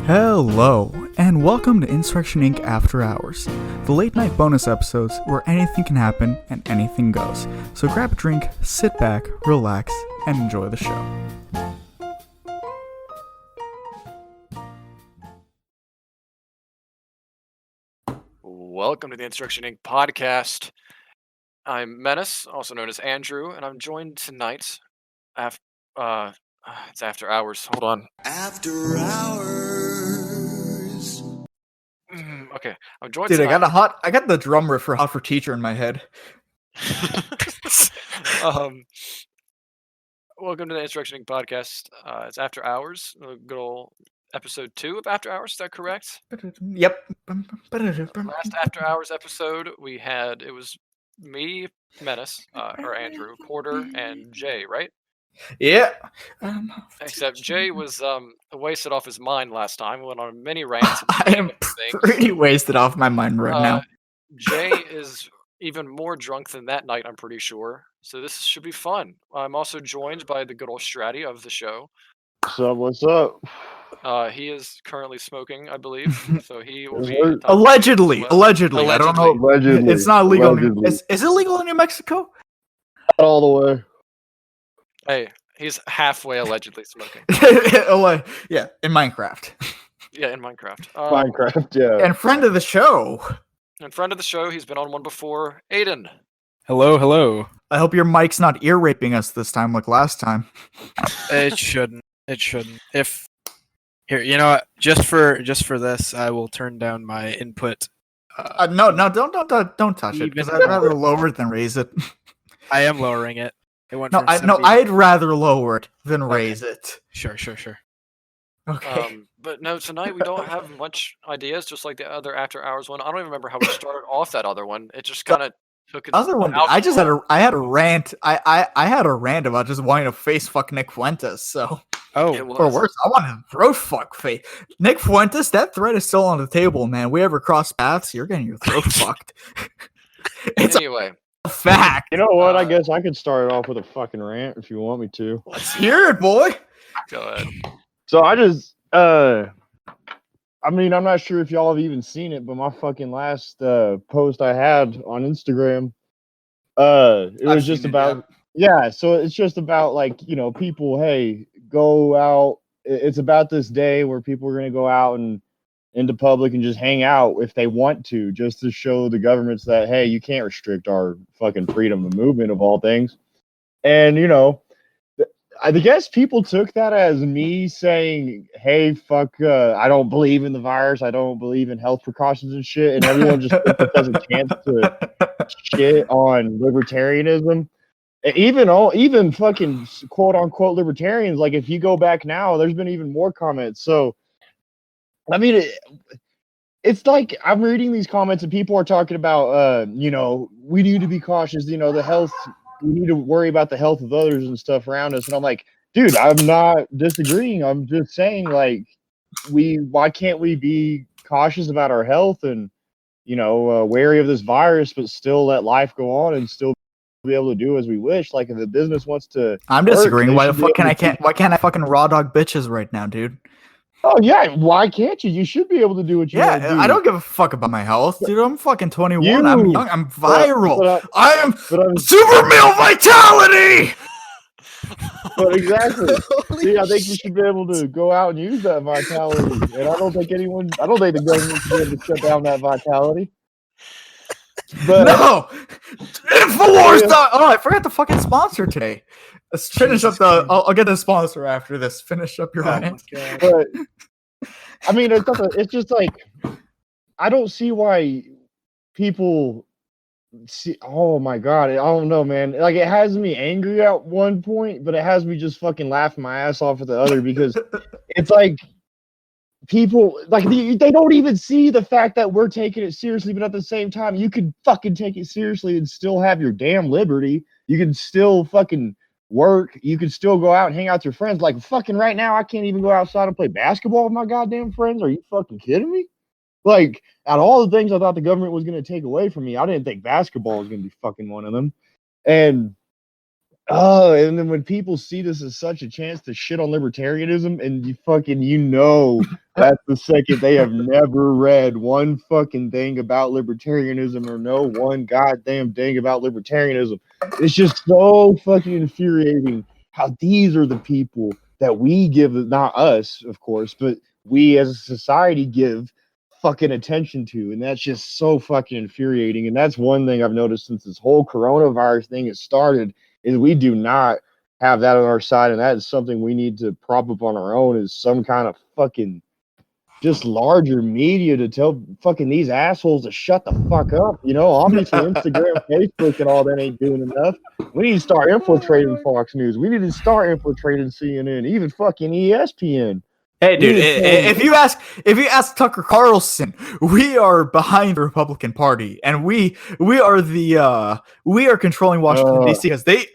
Hello, and welcome to Insurrection Inc. After Hours, the late-night bonus episodes where anything can happen and anything goes. So grab a drink, sit back, relax, and enjoy the show. Welcome to the Insurrection Inc. podcast. I'm Menace, also known as Andrew, and I'm joined tonight it's after hours. Hold on. After hours. Okay, I'm joined Dude, tonight. I got the drum riff for Hot for Teacher in my head. Welcome to the Insurrection Inc. podcast. It's after hours, good old episode 2 of After Hours. Is that correct? Yep. Last After Hours episode, it was me, Menace, or Andrew, Porter, and Jay, right? Yeah. Except Jay was wasted off his mind last time. We went on many rants. I am pretty wasted off my mind right now. Jay is even more drunk than that night, I'm pretty sure. So this should be fun. I'm also joined by the good old Stratty of the show. What's up? He is currently smoking, I believe. So he will be allegedly. I don't know. Allegedly. It's not legal. Is it legal in New Mexico? Not all the way. Hey, he's halfway allegedly smoking. Yeah, in Minecraft. Yeah, in Minecraft. Minecraft, yeah. And friend of the show. And friend of the show, he's been on one before, Aiden. Hello. I hope your mic's not ear raping us this time like last time. It shouldn't. If here, you know what? Just for this, I will turn down my input. No, don't touch it. Because I'd rather lower it than raise it. I am lowering it. It went I'd rather lower it than raise it. Sure. Okay. But no, tonight we don't have much ideas, just like the other After Hours one. I don't even remember how we started off that other one. It just kind of took its other one. I had a rant. I had a rant about just wanting to face fuck Nick Fuentes. So or worse, I want to throat fuck face Nick Fuentes. That threat is still on the table, man. We ever cross paths, you're getting your throat fucked. It's anyway. A fact. You know what? I guess I could start it off with a fucking rant if you want me to. Let's hear it, boy. Go ahead. So I just, I'm not sure if y'all have even seen it, but my fucking last post I had on Instagram, it was just about, so it's just about like, people, hey, go out. It's about this day where people are going to go out and into public and just hang out if they want to, just to show the governments that, hey, you can't restrict our fucking freedom of movement of all things. And, I guess people took that as me saying, hey, fuck, I don't believe in the virus. I don't believe in health precautions and shit. And everyone just thinks it has a chance to shit on libertarianism. Even fucking quote unquote libertarians, like if you go back now, there's been even more comments. So, I mean, it's like I'm reading these comments and people are talking about, we need to be cautious, the health. We need to worry about the health of others and stuff around us. And I'm like, dude, I'm not disagreeing. I'm just saying, like, why can't we be cautious about our health and, wary of this virus, but still let life go on and still be able to do as we wish. Like if the business wants to, I'm disagreeing. Why the fuck why can't I fucking raw dog bitches right now, dude? Oh yeah, why can't you? You should be able to do what you want to do. I don't give a fuck about my health, dude. I'm fucking 21. I'm young. I'm viral. I am super male vitality. But exactly. See, I think you should be able to go out and use that vitality. And I don't think the government should be able to shut down that vitality. But no! Infowars! Oh, I forgot the fucking sponsor today. Let's finish up I'll get the sponsor after this. Finish up your rant. But I mean, it's just like I don't see why people see. Oh my god, I don't know, man. Like it has me angry at one point, but it has me just fucking laughing my ass off at the other because it's like people like they don't even see the fact that we're taking it seriously, but at the same time, you can fucking take it seriously and still have your damn liberty. You can still fucking work. You can still go out and hang out with your friends. Like fucking right now, I can't even go outside and play basketball with my goddamn friends. Are you fucking kidding me? Like out of all the things I thought the government was going to take away from me, I didn't think basketball was going to be fucking one of them. And Oh, and then when people see this as such a chance to shit on libertarianism, and that's the second they have never read one fucking thing about libertarianism or know one goddamn thing about libertarianism. It's just so fucking infuriating how these are the people that we give, not us, of course, but we as a society give fucking attention to. And that's just so fucking infuriating. And that's one thing I've noticed since this whole coronavirus thing has started is we do not have that on our side, and that is something we need to prop up on our own. Is some kind of fucking just larger media to tell fucking these assholes to shut the fuck up. Obviously Instagram, Facebook, and all that ain't doing enough. We need to start infiltrating Fox News. We need to start infiltrating CNN, even fucking ESPN. Hey, dude! If you ask Tucker Carlson, we are behind the Republican Party, and we are controlling Washington D.C. because they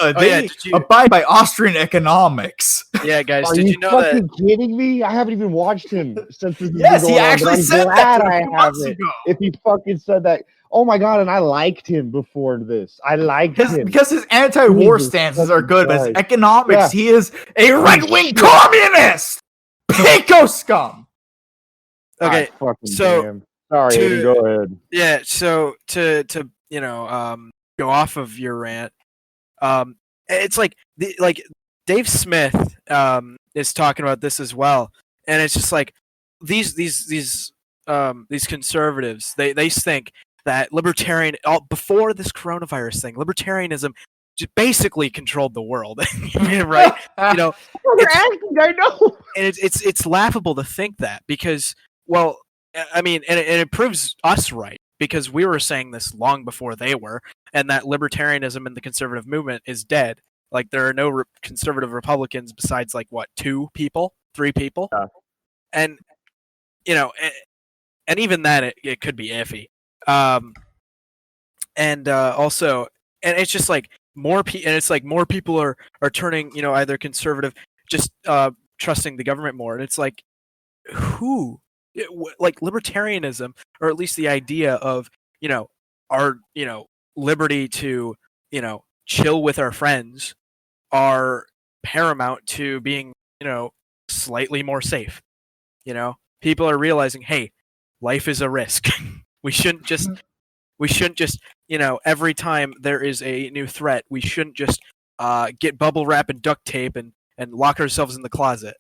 abide by Austrian economics. Yeah, guys, are did you know that? Are you fucking kidding me? I haven't even watched him since this. Yes, he actually said that. I haven't. If he fucking said that, oh my god! And I liked him before this. I liked him because his anti-war stances are good, but his economics, he is a right-wing communist. Pico scum. Okay, so damn. Sorry, Aiden, go ahead. Yeah, so to go off of your rant, it's like Dave Smith is talking about this as well, and it's just like these conservatives they think that before this coronavirus thing, libertarianism just basically controlled the world, right? I know, and it's laughable to think that because, well, I mean, and it proves us right because we were saying this long before they were, and that libertarianism and the conservative movement is dead. Like there are no conservative Republicans besides like what 3 people, and and even that it could be iffy, and also, and it's just like. More people are turning either conservative, just trusting the government more, and it's like like libertarianism, or at least the idea of our liberty to chill with our friends are paramount to being slightly more safe. People are realizing, hey, life is a risk. we shouldn't just every time there is a new threat, we shouldn't just get bubble wrap and duct tape and lock ourselves in the closet.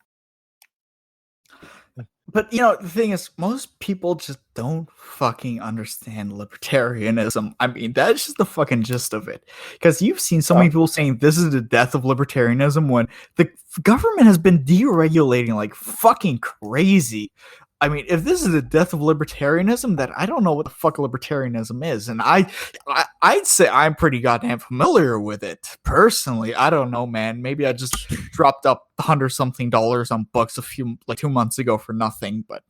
But the thing is, most people just don't fucking understand libertarianism. I mean, that's just the fucking gist of it. Because you've seen so many people saying this is the death of libertarianism when the government has been deregulating like fucking crazy. I mean, if this is the death of libertarianism, then I don't know what the fuck libertarianism is. And I'd say I'm pretty goddamn familiar with it. Personally, I don't know, man. Maybe I just dropped up $100-something on books 2 months ago for nothing, but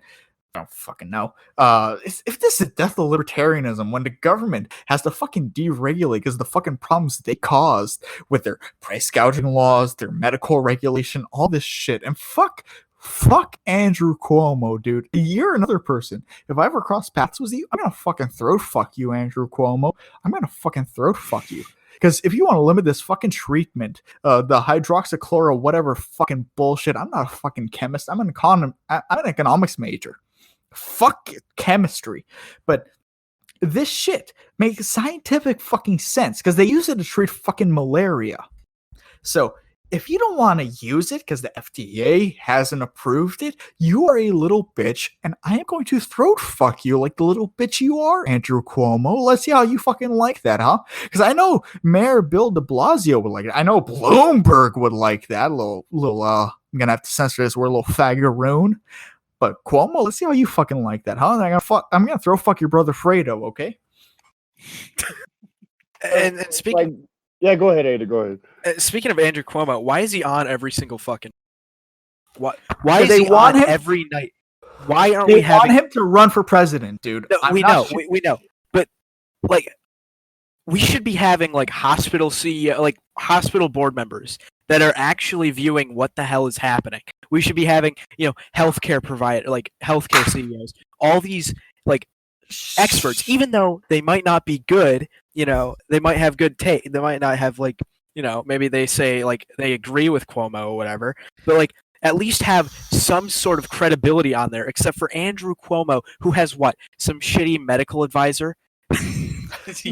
I don't fucking know. If this is the death of libertarianism, when the government has to fucking deregulate because of the fucking problems they caused with their price gouging laws, their medical regulation, all this shit, and fuck Andrew Cuomo, dude. You're another person. If I ever cross paths with you, I'm gonna fucking throat fuck you, Andrew Cuomo. I'm gonna fucking throat fuck you. Because if you want to limit this fucking treatment, the hydroxychloro, whatever fucking bullshit, I'm not a fucking chemist. I'm an economics major. Fuck chemistry. But this shit makes scientific fucking sense because they use it to treat fucking malaria. So if you don't want to use it because the FDA hasn't approved it, you are a little bitch, and I am going to throat fuck you like the little bitch you are, Andrew Cuomo. Let's see how you fucking like that, huh? Because I know Mayor Bill de Blasio would like it. I know Bloomberg would like that. I'm gonna have to censor this word, a little faggeroon. But Cuomo, let's see how you fucking like that, huh? I'm gonna throw fuck your brother Fredo, okay? and speaking. Yeah, go ahead, Ada. Go ahead. Speaking of Andrew Cuomo, why is he on every single fucking? Why is they he want on him every night? Why aren't they we having him to run for president, dude? No, we know, but like, we should be having like hospital CEO, like hospital board members that are actually viewing what the hell is happening. We should be having healthcare provider, like healthcare CEOs, all these like experts, even though they might not be good. They might have good taste. They might not have like maybe they say like they agree with Cuomo or whatever, but like at least have some sort of credibility on there, except for Andrew Cuomo, who has some shitty medical advisor.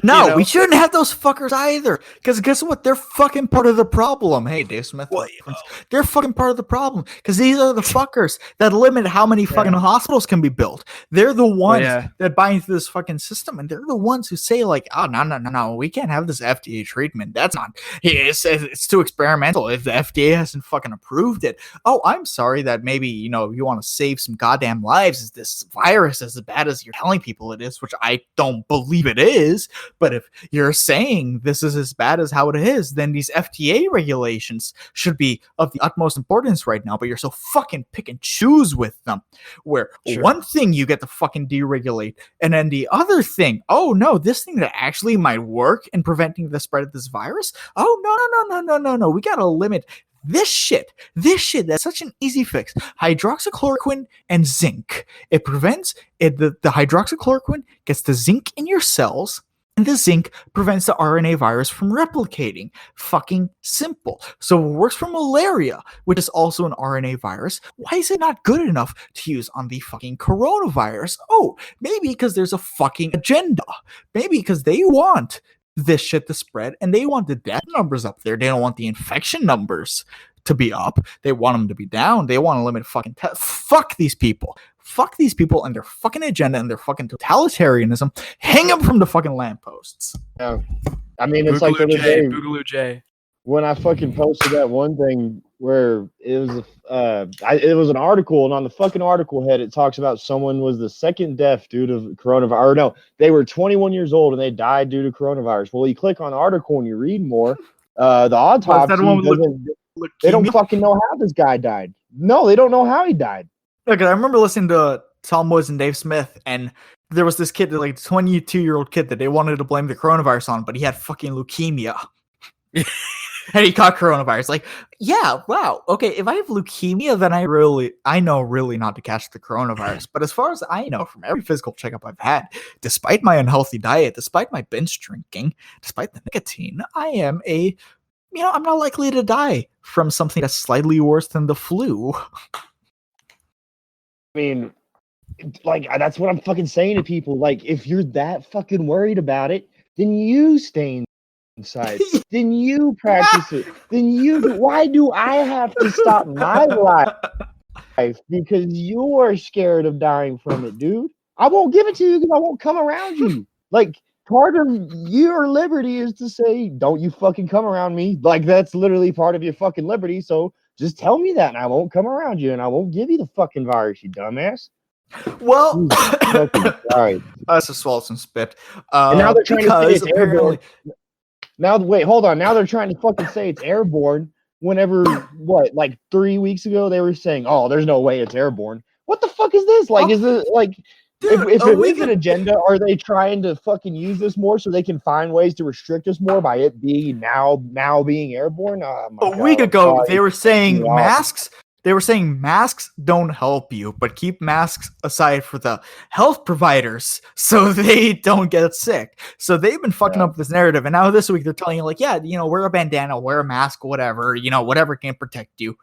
No, we shouldn't have those fuckers either. Because guess what? They're fucking part of the problem. Hey, Dave Smith. They're fucking part of the problem. Because these are the fuckers that limit how many fucking hospitals can be built. They're the ones that buy into this fucking system. And they're the ones who say, like, oh, no. We can't have this FDA treatment. That's not. It's too experimental if the FDA hasn't fucking approved it. Oh, I'm sorry that maybe, you want to save some goddamn lives. Is this virus as bad as you're telling people it is? Which I don't believe it is. But if you're saying this is as bad as how it is, then these FDA regulations should be of the utmost importance right now. But you're so fucking pick and choose with them, where one thing you get to fucking deregulate, and then the other thing, oh no, this thing that actually might work in preventing the spread of this virus. Oh no, we gotta limit this shit, that's such an easy fix. Hydroxychloroquine and zinc. It prevents it. The hydroxychloroquine gets the zinc in your cells, and the zinc prevents the RNA virus from replicating. Fucking simple. So it works for malaria, which is also an RNA virus. Why is it not good enough to use on the fucking coronavirus? Oh, maybe because there's a fucking agenda. Maybe because they want this shit to spread, and they want the death numbers up there. They don't want the infection numbers to be up. They want them to be down. They want to limit fucking fuck these people. Fuck these people and their fucking agenda and their fucking totalitarianism. Hang them from the fucking lampposts. Yeah. I mean, it's Boogaloo like Boogaloo J. When I fucking posted that one thing where it was an article, and on the fucking article head it talks about someone was the second death due to coronavirus. Or no, they were 21 years old and they died due to coronavirus. Well, you click on the article and you read more. The autopsy they don't fucking know how this guy died. No, they don't know how he died. Look, I remember listening to Tom Woods and Dave Smith, and there was this kid, like 22-year-old kid, that they wanted to blame the coronavirus on, but he had fucking leukemia. And he caught coronavirus. Like, yeah, wow. Okay, if I have leukemia, then I know really not to catch the coronavirus. But as far as I know, from every physical checkup I've had, despite my unhealthy diet, despite my binge drinking, despite the nicotine, I am I'm not likely to die from something that's slightly worse than the flu. I mean, like, that's what I'm fucking saying to people. Like, if you're that fucking worried about it, then you stay inside. Then you practice it. Then why do I have to stop my life because you're scared of dying from it, dude? I won't give it to you because I won't come around you. Like, part of your liberty is to say, don't you fucking come around me. Like, that's literally part of your fucking liberty. So just tell me that and I won't come around you and I won't give you the fucking virus, you dumbass. Well, sorry. That's just swallow some spit. And now they're trying to say it's airborne. Now, wait, hold on. Now they're trying to fucking say it's airborne. Whenever, like 3 weeks ago, they were saying, "Oh, there's no way it's airborne." What the fuck is this? Like, is it like, dude, if it is an agenda, are they trying to fucking use this more so they can find ways to restrict us more by it being now being airborne? A week ago, they were saying masks. They were saying masks don't help you, but keep masks aside for the health providers so they don't get sick. So they've been fucking up this narrative. And now this week they're telling you, like, yeah, wear a bandana, wear a mask, whatever, whatever can protect you.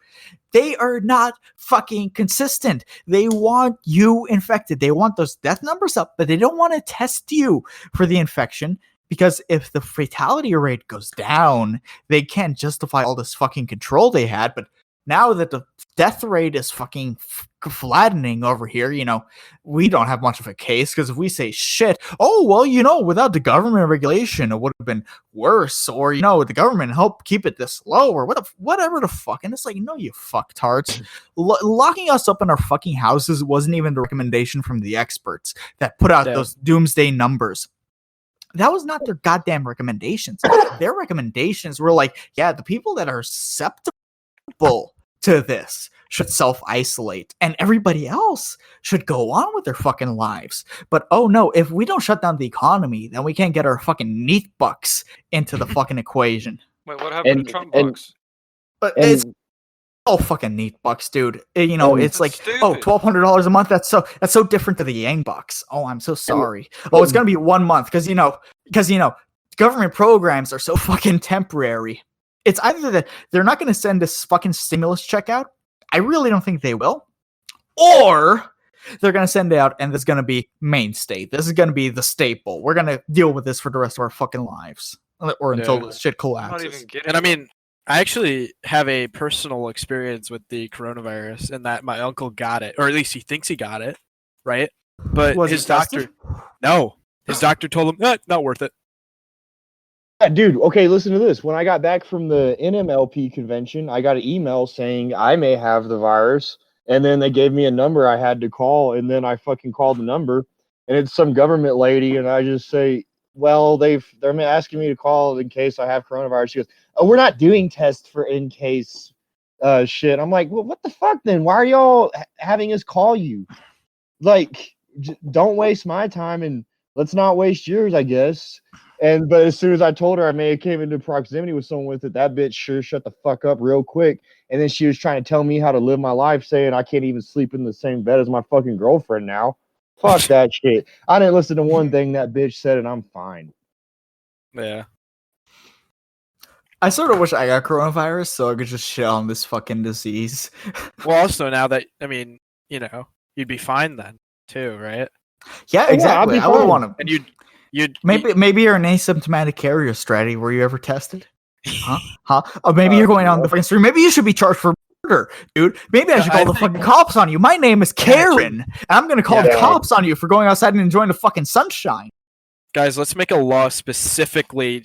They are not fucking consistent. They want you infected. They want those death numbers up, but they don't want to test you for the infection. Because if the fatality rate goes down, they can't justify all this fucking control they had. But now that the death rate is fucking flattening over here, we don't have much of a case because if we say shit, without the government regulation, it would have been worse, or, the government helped keep it this low, or whatever the fuck. And it's like, no, you fucktards. Locking us up in our fucking houses wasn't even the recommendation from the experts that put out those doomsday numbers. That was not their goddamn recommendations. Their recommendations were like, yeah, the people that are susceptible to this should self-isolate and everybody else should go on with their fucking lives. But oh no, if we don't shut down the economy, then we can't get our fucking neat bucks into the fucking equation. Wait, what happened to Trump bucks? It's all fucking neat bucks, dude. It's like, stupid. $1,200 a month. That's so different to the Yang bucks. Oh, I'm so sorry. It's gonna be 1 month because government programs are so fucking temporary. it's either that they're not going to send this fucking stimulus check out. I really don't think they will. Or they're going to send it out and there's going to be mainstay. This is going to be the staple. We're going to deal with this for the rest of our fucking lives. Or until this shit collapses. And I mean, I actually have a personal experience with the coronavirus in that my uncle got it, or at least he thinks he got it, right? But Was his he tested? his doctor told him, not worth it. Yeah, dude, okay, listen to this. When I got back from the NMLP convention, I got an email saying I may have the virus, and then they gave me a number I had to call, and then I fucking called the number, and it's some government lady, and I just say, well, they're asking me to call in case I have coronavirus. She goes, oh, we're not doing tests for in case shit. I'm like, well, what the fuck then? Why are y'all having us call you? Like, don't waste my time, and let's not waste yours, I guess. But as soon as I told her I may have came into proximity with someone with it, that bitch sure shut the fuck up real quick. And then she was trying to tell me how to live my life, saying I can't even sleep in the same bed as my fucking girlfriend now. Fuck that shit. I didn't listen to one thing that bitch said, and I'm fine. Yeah. I sort of wish I got coronavirus so I could just shit on this fucking disease. Well, also now that, I mean, you know, you'd be fine then too, right? Yeah, exactly. I would want to. And you'd maybe you're an asymptomatic carrier, Stratty. Were you ever tested? Huh? Or maybe you're going on the fucking street. Maybe you should be charged for murder, dude. Maybe I should call the fucking cops on you. My name is Karen, and I'm gonna call the cops on you for going outside and enjoying the fucking sunshine. Guys, let's make a law specifically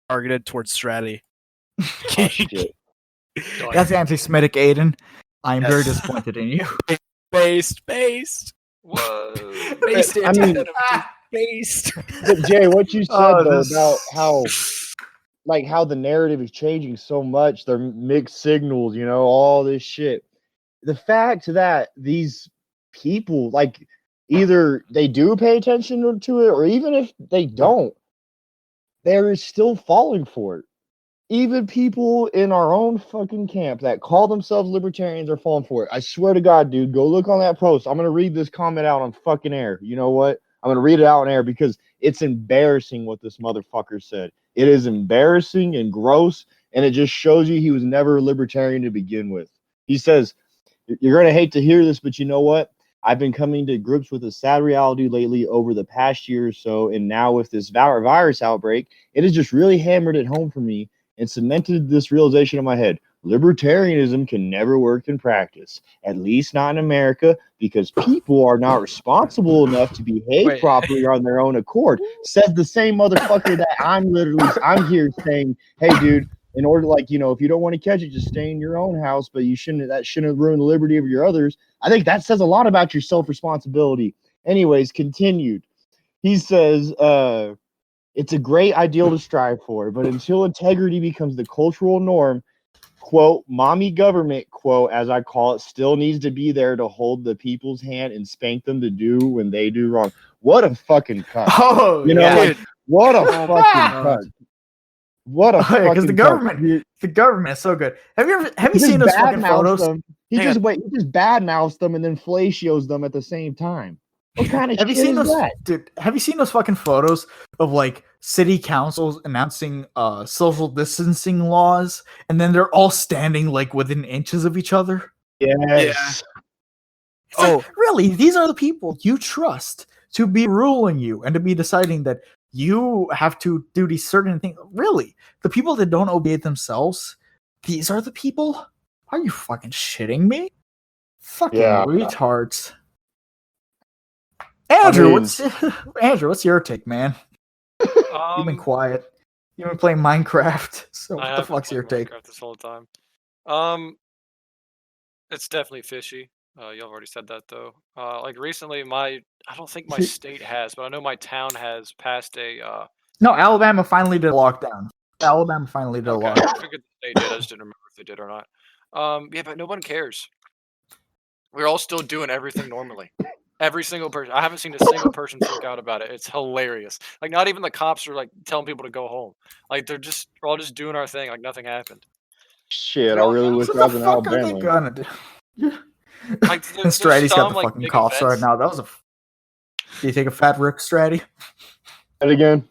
targeted towards Stratty. That's anti-Semitic, Aiden. I am very disappointed in you. Based. Whoa. Based. I mean, based. But Jay, what you said though about how the narrative is changing so much, they're mixed signals, you know, all this shit. The fact that these people, like, either they do pay attention to it, or even if they don't, they're still falling for it. Even people in our own fucking camp that call themselves libertarians are falling for it. I swear to God, dude, go look on that post. I'm going to read this comment out on fucking air. You know what? I'm going to read it out on air because it's embarrassing what this motherfucker said. It is embarrassing and gross, and it just shows you he was never a libertarian to begin with. He says, you're going to hate to hear this, but you know what? I've been coming to grips with a sad reality lately over the past year or so, and now with this virus outbreak, it has just really hammered it home for me and cemented this realization in my head. Libertarianism can never work in practice, at least not in America, because people are not responsible enough to behave properly on their own accord. Says the same motherfucker that I'm here saying, hey, dude, in order, like, you know, if you don't want to catch it, just stay in your own house, but that shouldn't ruin the liberty of your others. I think that says a lot about your self-responsibility. Anyways, continued. He says, it's a great ideal to strive for, but until integrity becomes the cultural norm, quote, mommy government, quote, as I call it, still needs to be there to hold the people's hand and spank them to do when they do wrong. What a fucking cunt. Oh, you know, like, what a fucking cunt. What a fucking because the government is so good. Have you seen those fucking photos? He just badmouths them and then fellatios them at the same time. What kind of shit is that? Dude, have you seen those fucking photos of like city councils announcing social distancing laws, and then they're all standing like within inches of each other? Yes. Yeah. Like, really? These are the people you trust to be ruling you and to be deciding that you have to do these certain things. Really? The people that don't obey themselves? These are the people? Are you fucking shitting me? Fucking retards. Andrew, what's your take, man? You've been quiet. You've been playing Minecraft. So what the fuck's your take? Minecraft this whole time. It's definitely fishy. Y'all already said that though. Like recently, I don't think my state has, but I know my town has passed a. No, Alabama finally did a lockdown. Alabama finally did a lockdown. I figured the state did. I just didn't remember if they did or not. Yeah, but no one cares. We're all still doing everything normally. Every single person. I haven't seen a single person freak out about it. It's hilarious. Like, not even the cops are like telling people to go home. Like, we're all just doing our thing. Like nothing happened. Shit, I really wish I was in Alabama. What the fuck are they gonna do? Like, Stratty's got the fucking coughs right now. That was do you take a fat rip, Stratty? And again,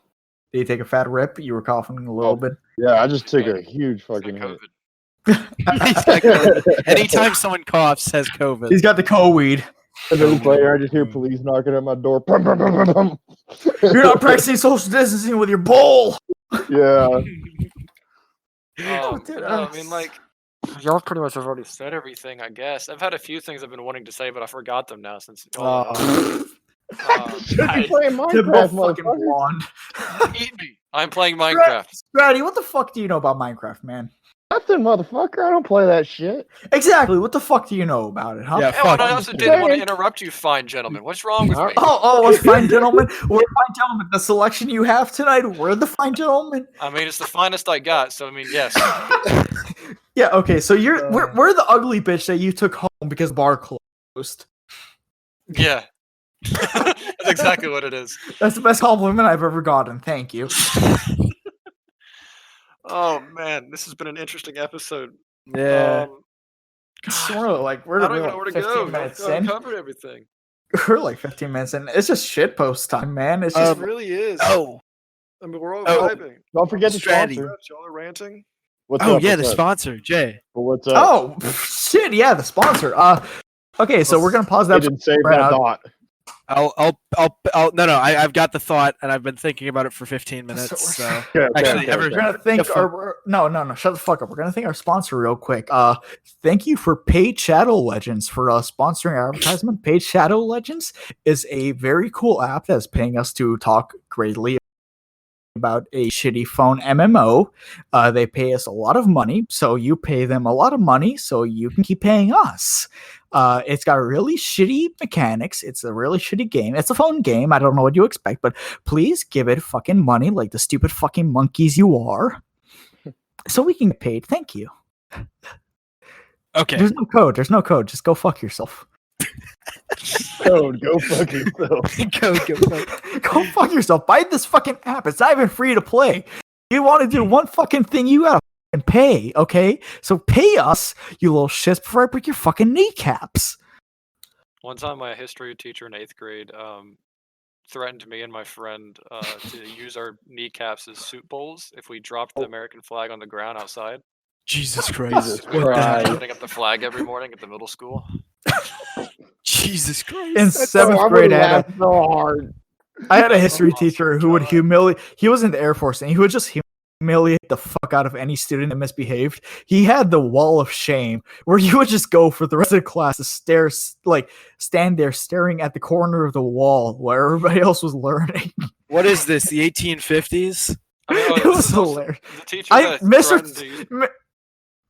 Did you take a fat rip? You were coughing a little bit. Yeah, I just took a huge fucking hit. Anytime someone coughs, says COVID. He's got the COVID. And then later, I just hear police knocking at my door. You're not practicing social distancing with your bowl. Yeah. I mean, like, y'all pretty much have already said everything, I guess. I've had a few things I've been wanting to say, but I forgot them now since. You're playing Minecraft, motherfucker. Eat me. I'm playing Minecraft. Stratty, what the fuck do you know about Minecraft, man? Nothing, motherfucker. I don't play that shit. Exactly. What the fuck do you know about it, huh? Yeah, and I also didn't want to interrupt you, fine gentlemen. What's wrong with me? Oh, fine gentlemen. We're fine gentlemen. The selection you have tonight, we're the fine gentlemen. I mean, it's the finest I got, so I mean, yes. Yeah, okay, so we're the ugly bitch that you took home because the bar closed. Yeah. That's exactly what it is. That's the best compliment I've ever gotten. Thank you. Oh man, this has been an interesting episode. Yeah. We're like I don't even know where to go. Minutes I've covered everything. We're like 15 minutes in. It's just shit post time, man. It's just It really is. Oh. I mean, we're all vibing. Don't forget the Stratty. sponsor. Y'all are ranting. What's Oh up, yeah, what's the up? sponsor, Jay. Well, what's up? Oh shit, yeah, the sponsor. Okay, so we're gonna pause I that. didn't save right that out. thought. No, I've got the thought, and I've been thinking about it for 15 minutes. So actually, We're gonna thank no, shut the fuck up. We're gonna thank our sponsor real quick. Thank you for Paid Shadow Legends for sponsoring our advertisement. Paid Shadow Legends is a very cool app that's paying us to talk greatly about a shitty phone MMO. They pay us a lot of money, so you pay them a lot of money, so you can keep paying us. It's got really shitty mechanics. It's a really shitty game. It's a phone game. I don't know what you expect, but please give it fucking money like the stupid fucking monkeys you are, so we can get paid. Thank you. Okay. There's no code. Just go fuck yourself. Code, go fuck yourself. Go fuck yourself. Buy this fucking app. It's not even free to play. You want to do one fucking thing, you gotta fucking pay, okay? So pay us, you little shits, before I break your fucking kneecaps. One time, my history teacher in 8th grade threatened me and my friend to use our kneecaps as soup bowls if we dropped the American flag on the ground outside. Jesus Christ. We were putting up the flag every morning at the middle school. Jesus Christ. In 7th grade, I had a history Awesome. teacher who would humiliate. He was in the Air Force, and he would just humiliate the fuck out of any student that misbehaved. He had the wall of shame where you would just go for the rest of the class to stand there staring at the corner of the wall where everybody else was learning. What is this? The 1850s? I mean, It was hilarious. The teacher that threatened to use-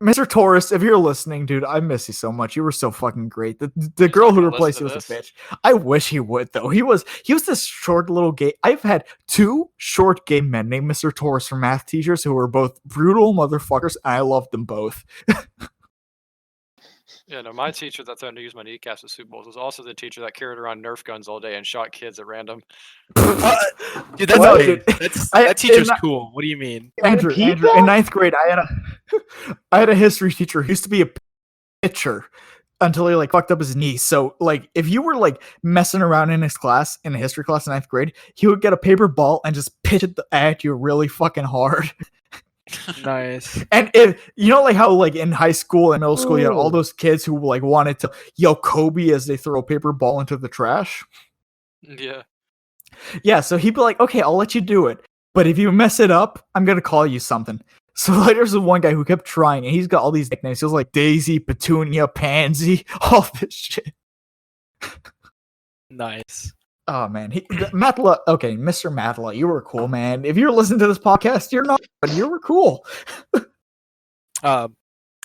Mr. Taurus, if you're listening, dude, I miss you so much. You were so fucking great. The girl who replaced you was a bitch. I wish he would though. He was this short little gay. I've had 2 short gay men named Mr. Taurus for math teachers who were both brutal motherfuckers, and I loved them both. Yeah, no, my teacher that threatened to use my kneecaps as soup bowls was also the teacher that carried around Nerf guns all day and shot kids at random. Dude, that's Well, dude, dude, that teacher's cool. What do you mean? Andrew, in 9th grade, I had a history teacher who used to be a pitcher until he fucked up his knee. So if you were messing around in his class, in a history class in 9th grade, he would get a paper ball and just pitch it at you really fucking hard. Nice. And if you know how in high school and middle school you had all those kids who wanted to yell Kobe as they throw a paper ball into the trash. Yeah, so he'd be like, okay, I'll let you do it, but if you mess it up, I'm gonna call you something. So there's this one guy who kept trying, and he's got all these nicknames. He was like Daisy, Petunia, Pansy, all this shit. Nice. Oh man, Matla. Okay, Mr. Matla, you were cool, man. If you're listening to this podcast, you're not, but you were cool. And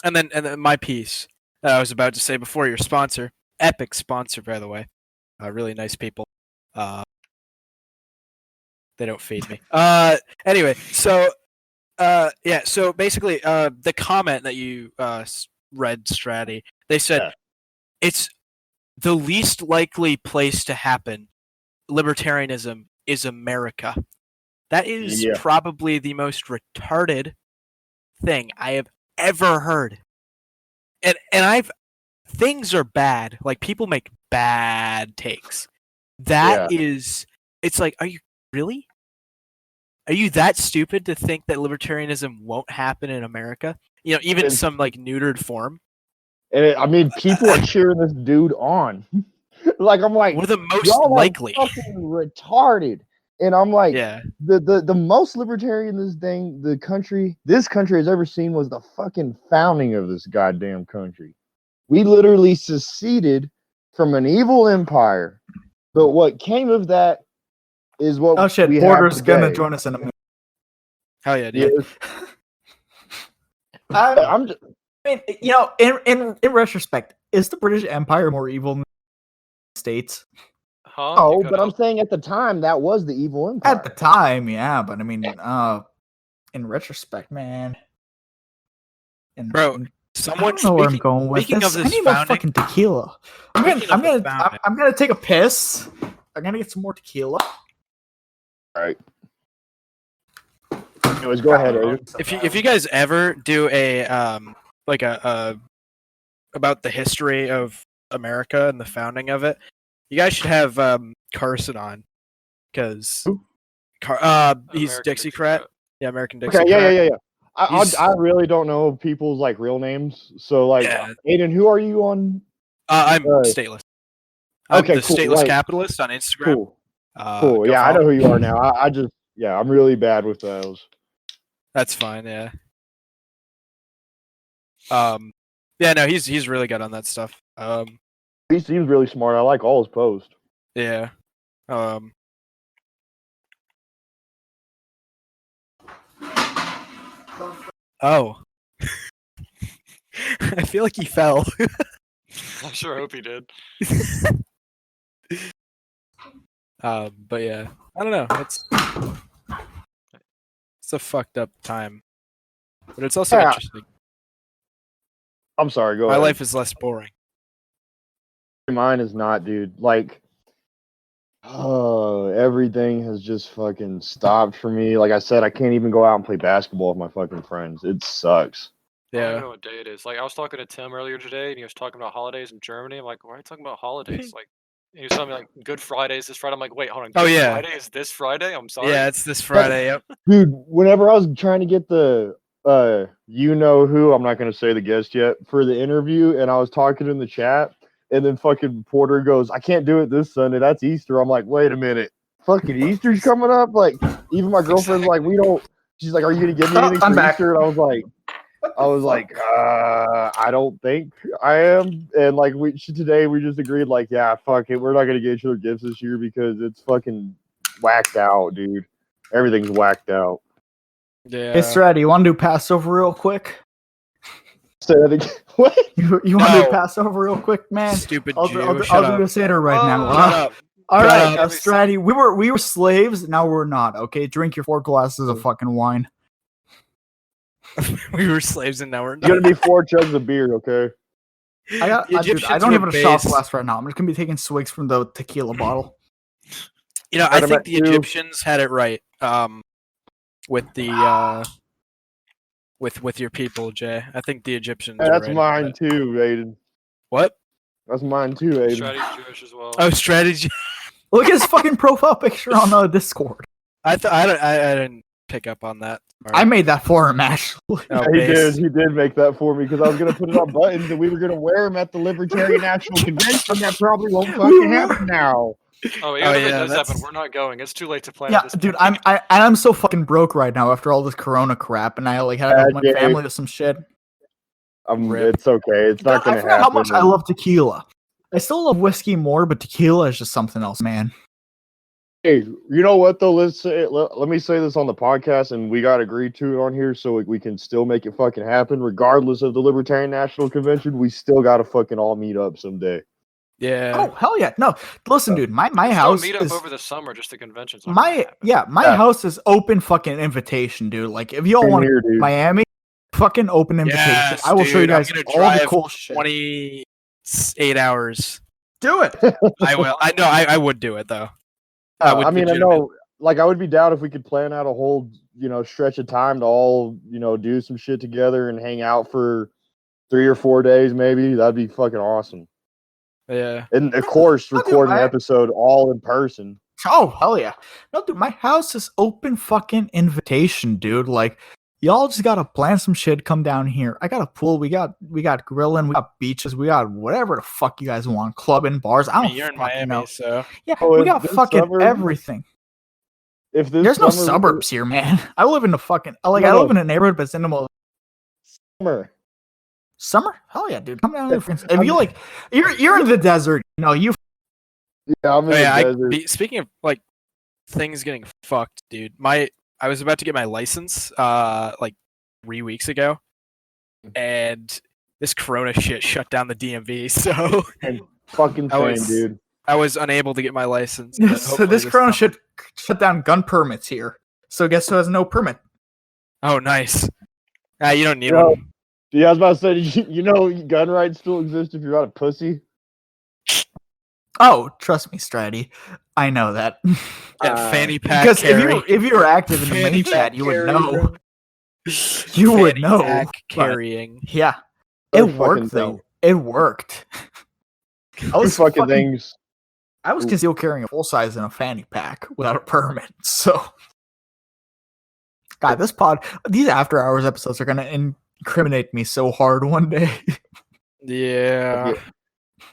then my piece that I was about to say before your sponsor, epic sponsor, by the way, really nice people. They don't feed me. Anyway, so so basically, the comment that you read, Stratty, they said it's the least likely place to happen. Libertarianism is America. That is probably the most retarded thing I have ever heard. And things are bad. People make bad takes. That is, it's like, are you really? Are you that stupid to think that libertarianism won't happen in America? You know, even some like neutered form. And people are cheering this dude on. Like I'm like, we're the most y'all likely. are fucking retarded. And I'm like, yeah, the most libertarian this country has ever seen was the fucking founding of this goddamn country. We literally seceded from an evil empire, but what came of that is what Oh shit, we Porter's have today. gonna join us in a minute. hell yeah, dude. I'm just, I mean, you know, in retrospect, is the British Empire more evil than the States? Huh? oh, but I'm saying at the time that was the evil empire. At the time, yeah, but I mean, in retrospect, man. Bro, someone. I don't know where I'm going with speaking this. Of this I need more fucking tequila. I'm gonna take a piss. I'm gonna get some more tequila. All right. Anyways, go ahead, Aiden. If you guys ever do a about the history of America and the founding of it, you guys should have Carson on because he's Dixiecrat. Yeah, American Dixiecrat. Okay, yeah. I really don't know people's like real names. So like, Aiden, who are you on? I'm stateless. I'm okay, the cool. stateless capitalist on Instagram. Cool. Cool. Yeah, I know who you are now. I'm really bad with those. That's fine. Yeah. Yeah. No, he's really good on that stuff. He seems really smart. I like all his posts. Yeah. Oh. I feel like he fell. I sure hope he did. But yeah, I don't know. It's a fucked up time, but it's also interesting. I'm sorry. Go My ahead. life is less boring. Mine is not, dude. Like, everything has just fucking stopped for me. Like I said, I can't even go out and play basketball with my fucking friends. It sucks. Yeah. I don't know what day it is. Like, I was talking to Tim earlier today, and he was talking about holidays in Germany. I'm like, why are you talking about holidays? Like, he was telling me, like, Good Friday is this Friday. I'm like, wait, hold on. Good Friday is this Friday? I'm sorry. Yeah, it's this Friday, yep. Dude, whenever I was trying to get the, you know who, I'm not going to say the guest yet, for the interview, and I was talking in the chat, and then fucking Porter goes, I can't do it this Sunday. That's Easter. I'm like, wait a minute. Fucking Easter's coming up? Like, even my girlfriend's like, she's like, are you going to give me anything for Easter? And I was like, I don't think I am. And like today we just agreed, like, yeah, fuck it, we're not gonna get each other gifts this year because it's fucking whacked out, dude. Everything's whacked out. Yeah. Hey, Stratty, you want to do Passover real quick? What? You want to do Passover real quick, man? Stupid I'll Jew. do the Seder right now. Shut up. All right, Stratty, we were slaves. Now we're not. Okay, drink your 4 glasses of fucking wine. We were slaves and now we're not. You're gonna be 4 jugs of beer, okay? I don't have a shot glass right now. I'm just gonna be taking swigs from the tequila bottle. You know, I think the Egyptians had it right. With the with your people, Jay. I think the Egyptians. That's mine too, Aiden. What? That's mine too, Aiden. Stratty's Jewish as well. Oh, Strategy. Look at his fucking profile picture on Discord. I didn't pick up on that. I made that for him, actually. Oh, he did make that for me because I was gonna put it on buttons and we were gonna wear them at the Libertarian National Convention. That probably won't fucking happen now. Oh, even if it does happen, we're not going. It's too late to plan. Yeah, dude, I'm so fucking broke right now after all this Corona crap, and I like had to help my family with some shit. It's okay. It's not gonna happen. How much I love tequila. I still love whiskey more, but tequila is just something else, man. Hey, you know what though? Let me say this on the podcast, and we got agreed to it on here, so we can still make it fucking happen, regardless of the Libertarian National Convention. We still gotta fucking all meet up someday. Yeah. Oh hell yeah! No, listen, dude. My house meet is up over the summer, just the conventions. My house is open fucking invitation, dude. Like if y'all want Miami, fucking open invitation. Yes, I will show you guys all the cool shit. 28 hours. Do it. I will. I would do it though. I know. Like I would be down if we could plan out a whole, stretch of time to all, do some shit together and hang out for 3 or 4 days, maybe. That'd be fucking awesome. Yeah. And of course, record an episode all in person. Oh, hell yeah. No, dude, my house is open fucking invitation, dude. Like, y'all just gotta plan some shit, come down here. I got a pool, we got grilling, we got beaches, we got whatever the fuck you guys want, clubbing, bars. I don't you're in fucking Miami, know. so Yeah, we got fucking summer, everything. If this There's no suburbs here, man. I live in the fucking I live in a neighborhood, but it's in the middle. Summer? Hell yeah, dude. Come down here, friends. If you like, you're in the desert. No, you. Yeah, I'm in the desert. Speaking of like things getting fucked, dude. I was about to get my license like 3 weeks ago, and this Corona shit shut down the DMV. So and fucking same, dude. I was unable to get my license. So this Corona shit shut down gun permits here. So guess who has no permit? Oh, nice. You don't need one. Yeah, I was about to say, you know, gun rights still exist if you're not a pussy. Oh, trust me, Stratty. I know that. Fanny pack because carry. if you were active in the main chat, you would know. You would know. Pack carrying. Yeah, it worked though. It worked. I was fucking things. I was concealed carrying a full size in a fanny pack without a permit. So, God, these after hours episodes are gonna incriminate me so hard one day. Yeah.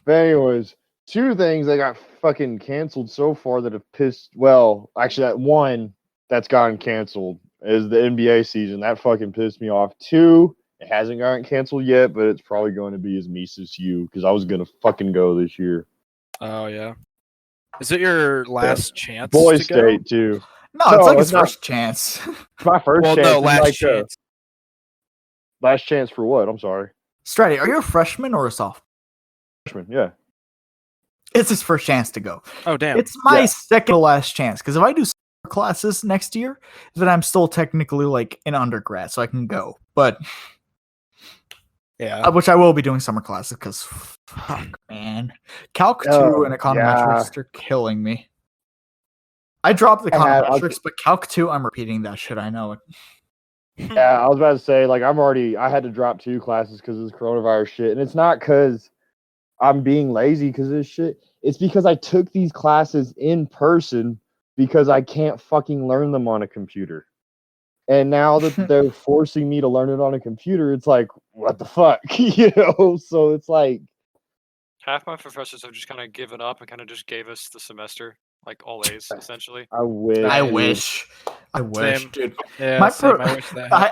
But anyways, 2 things that got fucking canceled so far that have pissed. Well, actually, that one that's gotten canceled is the NBA season. That fucking pissed me off. 2, it hasn't gotten canceled yet, but it's probably going to be as Mises U because I was gonna fucking go this year. Oh yeah. Is it your last chance? Boy State too. No, it's like his first chance. My first chance. No, last chance. Last chance for what? I'm sorry. Stratty, are you a freshman or a sophomore? Freshman, yeah. It's his first chance to go. Oh, damn. It's my second to last chance, because if I do summer classes next year, then I'm still technically like an undergrad, so I can go. But yeah, which I will be doing summer classes, because fuck, man. Calc 2 and econometrics are killing me. I dropped the econometrics, but Calc 2, I'm repeating that shit. I know it. Yeah, I was about to say, like, I had to drop 2 classes because of this coronavirus shit. And it's not because I'm being lazy because of this shit. It's because I took these classes in person because I can't fucking learn them on a computer. And now that they're forcing me to learn it on a computer, it's like, what the fuck? You know? So it's like... Half my professors have just kind of given up and kind of just gave us the semester. Like all A's, essentially. I wish. I wish, dude. Yeah,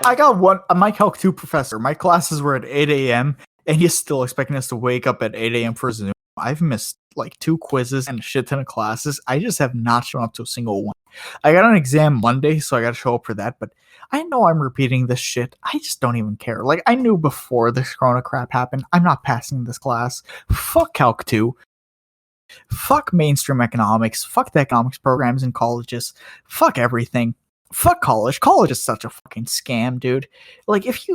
I got one. My Calc 2 professor. My classes were at 8 a.m. and he's still expecting us to wake up at 8 a.m. for Zoom. I've missed like 2 quizzes and a shit ton of classes. I just have not shown up to a single one. I got an exam Monday, so I got to show up for that. But I know I'm repeating this shit. I just don't even care. Like, I knew before this Corona crap happened, I'm not passing this class. Fuck Calc 2. Fuck mainstream economics. Fuck the economics programs in colleges. Fuck everything. Fuck college. College is such a fucking scam, dude. Like, if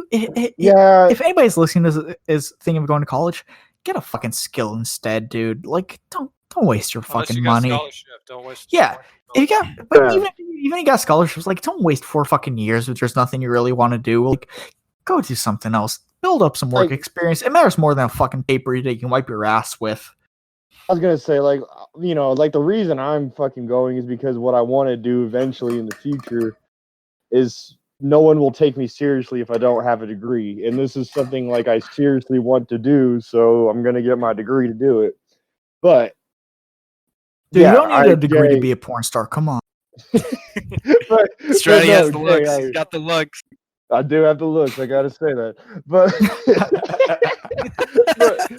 anybody's listening to is thinking of going to college, get a fucking skill instead, dude. Like, don't waste your fucking money. Don't waste. Yeah, if you got, but even you got scholarships, like, don't waste 4 fucking years if there's nothing you really want to do. Like, go do something else. Build up some work experience. It matters more than a fucking paper that you can wipe your ass with. I was gonna say, like, you know, like, the reason I'm fucking going is because what I want to do eventually in the future is no one will take me seriously if I don't have a degree, and this is something like I seriously want to do, so I'm gonna get my degree to do it. But dude, you don't need a degree to be a porn star. Come on. Stratty has the looks. He's got the looks. I do have the looks. I gotta say that, but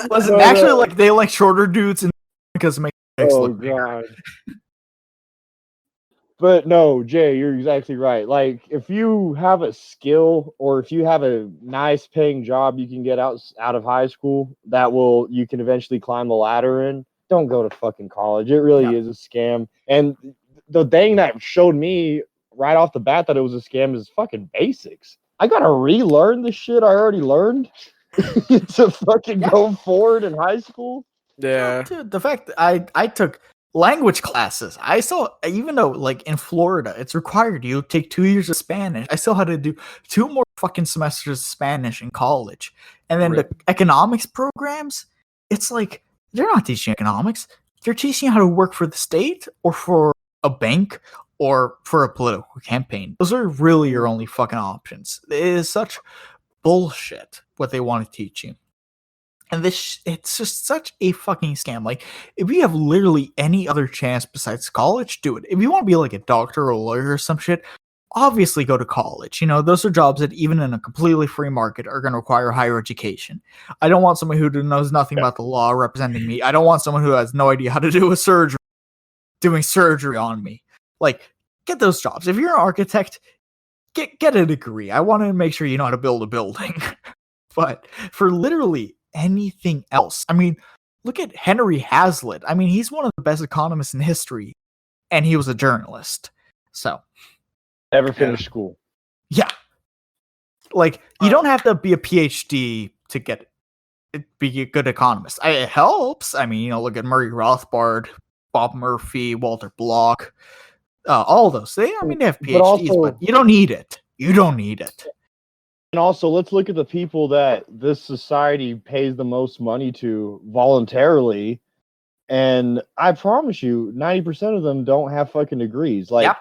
listen, actually, like, they like shorter dudes and because it makes look god. But no, Jay, you're exactly right. Like, if you have a skill or if you have a nice paying job you can get out of high school you can eventually climb the ladder in, don't go to fucking college. It really is a scam. And the thing that showed me right off the bat that it was a scam is fucking basics. I gotta relearn the shit I already learned to fucking go forward in high school. Yeah. Dude, the fact that I took language classes. I saw, even though like in Florida, it's required you take 2 years of Spanish. I still had to do 2 more fucking semesters of Spanish in college. And then the economics programs, it's like, they're not teaching economics. They're teaching you how to work for the state or for a bank or for a political campaign. Those are really your only fucking options. It is such bullshit what they want to teach you. And it's just such a fucking scam. Like, if you have literally any other chance besides college, do it. If you want to be like a doctor or a lawyer or some shit, obviously go to college. You know, those are jobs that even in a completely free market are going to require higher education. I don't want someone who knows nothing about the law representing me. I don't want someone who has no idea how to do doing surgery on me. Like, get those jobs. If you're an architect, get a degree. I want to make sure you know how to build a building. But for literally anything else, I mean, look at Henry Hazlitt. I mean, he's one of the best economists in history, and he was a journalist. So, never finished school. Yeah, like you don't have to be a PhD to be a good economist. It helps. I mean, you know, look at Murray Rothbard, Bob Murphy, Walter Block, all those. They have PhDs, but you don't need it. You don't need it. And also, let's look at the people that this society pays the most money to voluntarily. And I promise you, 90% of them don't have fucking degrees. Like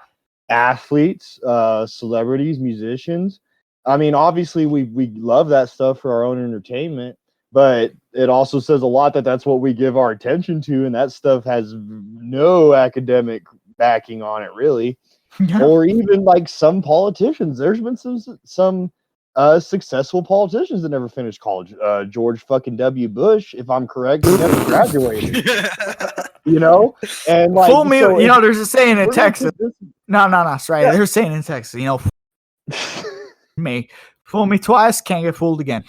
athletes, celebrities, musicians. I mean, obviously, we love that stuff for our own entertainment, but it also says a lot that that's what we give our attention to, and that stuff has no academic backing on it, really. Yeah. Or even like some politicians. There's been some successful politicians that never finished college. George fucking W. Bush, if I'm correct, he never graduated. You know, and like, fool me. So you know, there's a saying in Texas. No, Stratty. Yeah. There's a saying in Texas. You know, fool me twice, can't get fooled again.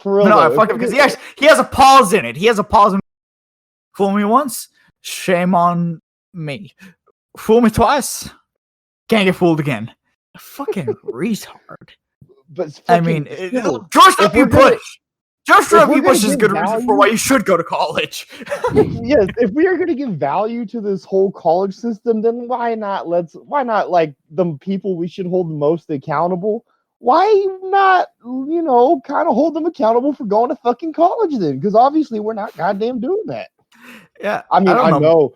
For real, no, fuck him because he has a pause in it. He has a pause. Fool me once, shame on me. Fool me twice, can't get fooled again. Fucking retard. But I mean, George W. Bush. George W. Bush is a good reason for why you should go to college. Yes, if we are going to give value to this whole college system, then why not like the people we should hold the most accountable? Why not, you know, kind of hold them accountable for going to fucking college then? Because obviously we're not goddamn doing that. Yeah, I mean, I know,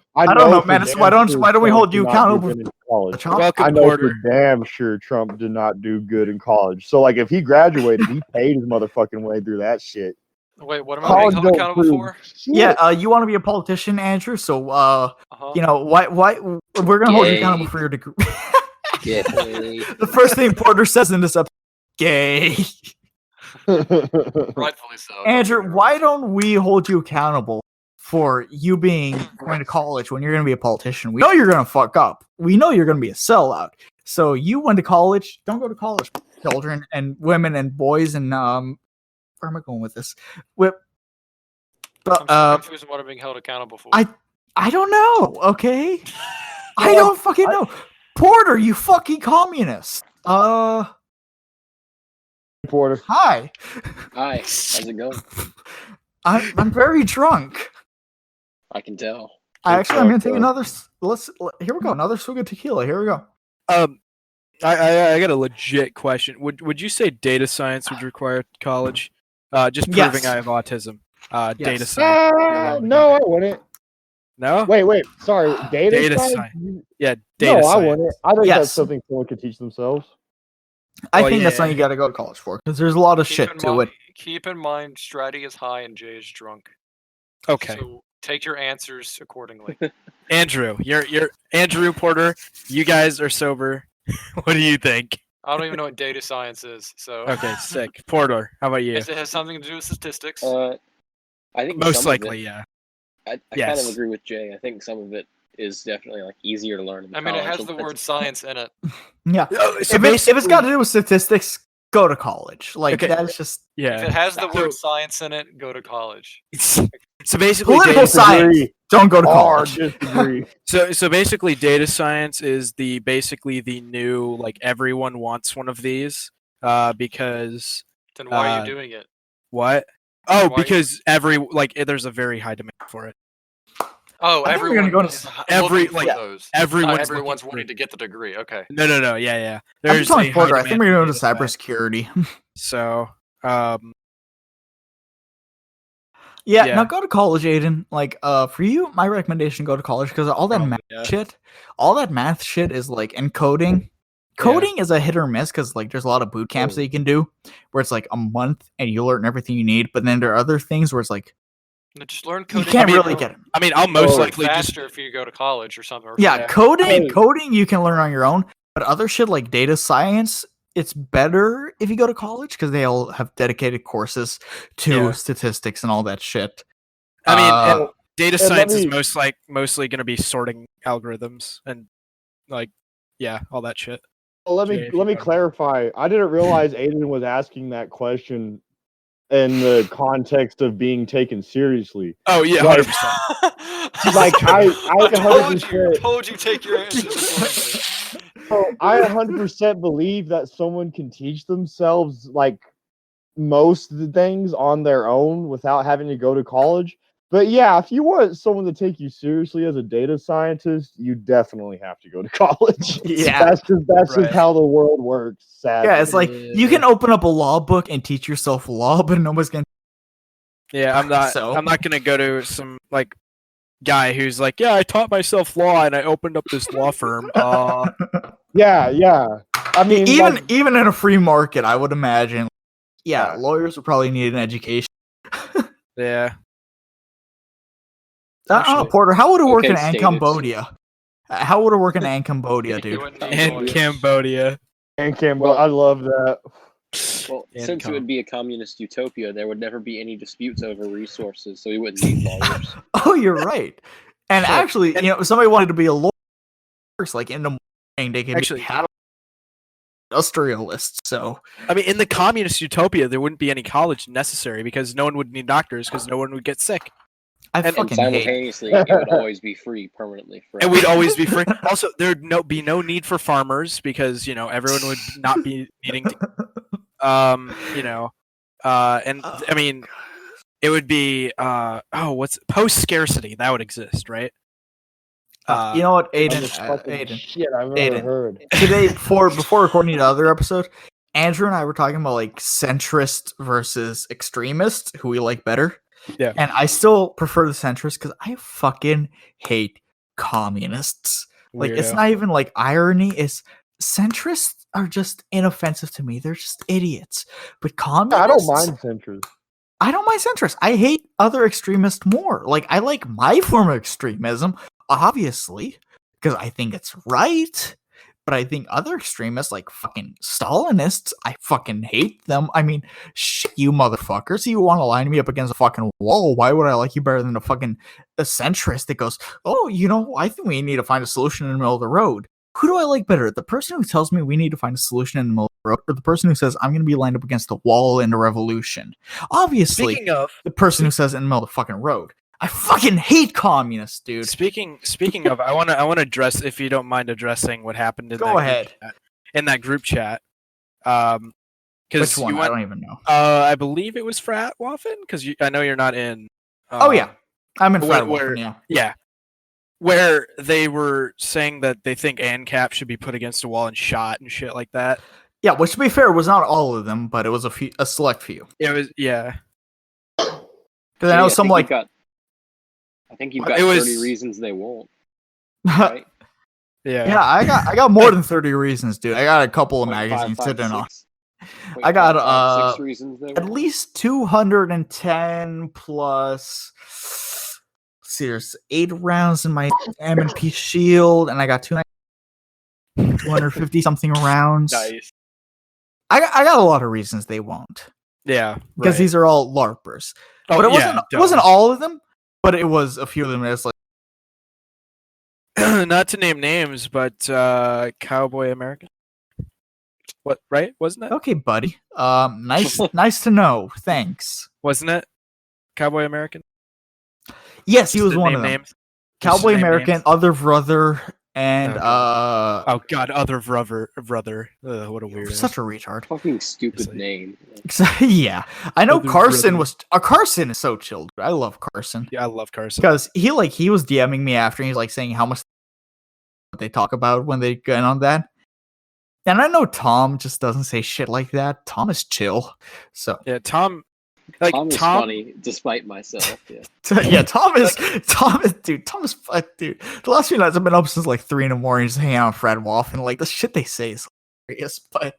man. Why don't we hold you accountable? I know for damn sure Trump did not do good in college. So, like, if he graduated, he paid his motherfucking way through that shit. Wait, what am I being held accountable for? Yeah, you want to be a politician, Andrew? So, you know, why we're gonna hold you accountable for your degree. The first thing Porter says in this episode, gay. Rightfully so. Andrew, why don't we hold you accountable for you going to college when you're going to be a politician? We know you're going to fuck up. We know you're going to be a sellout. So you went to college. Don't go to college, children and women and boys. And where am I going with this? I'm confused on what I'm being held accountable for. I don't know. Okay, I don't fucking know. Porter, you fucking communist. Porter. Hi. Hi. How's it going? I'm very drunk. I can tell. I'm gonna take another. Here we go. Another swig of tequila. Here we go. I got a legit question. Would you say data science would require college? Just proving I have autism. Data science. No, I wouldn't. No. Wait. Sorry. Data science. Yeah. Data science. I wouldn't. I think that's something someone could teach themselves. I think that's something you got to go to college for because there's a lot of shit to it. Keep in mind, Stratty is high and Jay is drunk. Okay. So take your answers accordingly. Andrew, you're Andrew Porter. You guys are sober. What do you think? I don't even know what data science is. So okay, sick. Porter, how about you? It has something to do with statistics. I think most likely, yeah. I kind of agree with Jay. I think some of it is definitely like easier to learn. I mean, it has the word science in it. Yeah. If it's got to do with statistics, go to college. Like that's just If it has the word science in it, go to college. So basically, political science. Don't go to college. So basically, data science is basically the new, like, everyone wants one of these because. Then why are you doing it? What? Oh, because there's a very high demand for it. Oh, everyone's wanting to get the degree. Okay. No. Yeah. There's I think we're going to go to cybersecurity. So, Yeah, now go to college, Aiden. Like, for you, my recommendation: go to college because all that math shit is like encoding. Coding is a hit or miss because like there's a lot of boot camps that you can do where it's like a month and you learn everything you need. But then there are other things where it's like just learn coding. You can't really get it. I mean, I'll most likely faster if you go to college or something. Coding you can learn on your own. But other shit like data science, it's better if you go to college because they all have dedicated courses to statistics and all that shit. I mean, data science is mostly going to be sorting algorithms and like, all that shit. Well, let me clarify. I didn't realize Aiden was asking that question in the context of being taken seriously. Oh yeah, 100%. Like I told you take your answers. So I 100% believe that someone can teach themselves like most of the things on their own without having to go to college. But yeah, if you want someone to take you seriously as a data scientist, you definitely have to go to college. Yeah, that's just how the world works. Sadly. Yeah, it's like you can open up a law book and teach yourself law, but nobody's gonna. Yeah, I'm not gonna go to some like guy who's like, I taught myself law and I opened up this law firm. Yeah. I mean, even in a free market, I would imagine. Yeah, lawyers would probably need an education. Yeah. Porter, how would it work in Cambodia? How would it work in Cambodia, dude? And Cambodia. And Cambodia. I love that. Well, since it would be a communist utopia, there would never be any disputes over resources, so we wouldn't need lawyers. Oh, you're right. And actually, if somebody wanted to be a lawyer, like in the morning, they could actually have industrialists. So, I mean, in the communist utopia, there wouldn't be any college necessary because no one would need doctors because no one would get sick. And simultaneously, it would always be free permanently. And we'd always be free. Also, there'd be no need for farmers because everyone would not be needing to. I mean, it would be what's post scarcity that would exist, right? You know what, Aiden? Shit, I've never heard. Today, before recording the other episode, Andrew and I were talking about like centrist versus extremist, who we like better. Yeah, and I still prefer the centrists because I fucking hate communists. Like, it's not even like irony. It's centrists are just inoffensive to me. They're just idiots. But communists, I don't mind centrists. I don't mind centrists. I hate other extremists more. Like, I like my form of extremism, obviously, because I think it's right. But I think other extremists, like fucking Stalinists, I fucking hate them. I mean, shit, you motherfuckers. You want to line me up against a fucking wall. Why would I like you better than a centrist that goes, I think we need to find a solution in the middle of the road. Who do I like better? The person who tells me we need to find a solution in the middle of the road, or the person who says I'm going to be lined up against the wall in the revolution? Obviously, the person who says in the middle of the fucking road. I fucking hate communists, dude. Speaking of, I want to address, if you don't mind addressing what happened in that group chat. Which one? I don't even know. I believe it was Frat Waffen, because I know you're not in. Oh yeah, I'm in Frat Waffen. Yeah, where they were saying that they think ANCAP should be put against a wall and shot and shit like that. Yeah, which to be fair was not all of them, but it was a select few. It was Because I know some like. I think you've got 30 reasons they won't. Right? Yeah, I got more than 30 reasons, dude. I got a couple of magazines sitting on. I got 6 reasons they at least 210 plus. Let's see, there's 8 rounds in my M&P shield, and I got 250 something rounds. Nice. I got a lot of reasons they won't. Yeah, because these are all LARPers. Oh, but it wasn't all of them. But it was a few of them that's like not to name names, but Cowboy American. What, right? Wasn't it? Okay, buddy. Nice to know. Thanks. Wasn't it Cowboy American? Yes, he was one of them. Names? Cowboy American, Other Brother, and oh god, Other Brother. What a weird. Such a retard. Fucking stupid name. Yeah, I know Carson was. Carson is so chilled. I love Carson. Yeah, I love Carson because he was DMing me after, and he's like saying how much they talk about when they get on that. And I know Tom just doesn't say shit like that. Tom is chill. So yeah, Tom Like Tom is funny, despite myself. Yeah, yeah. Tom is, dude. Dude. The last few nights I've been up since like 3 a.m. just hanging out with Fred Wolf, and like the shit they say is hilarious. But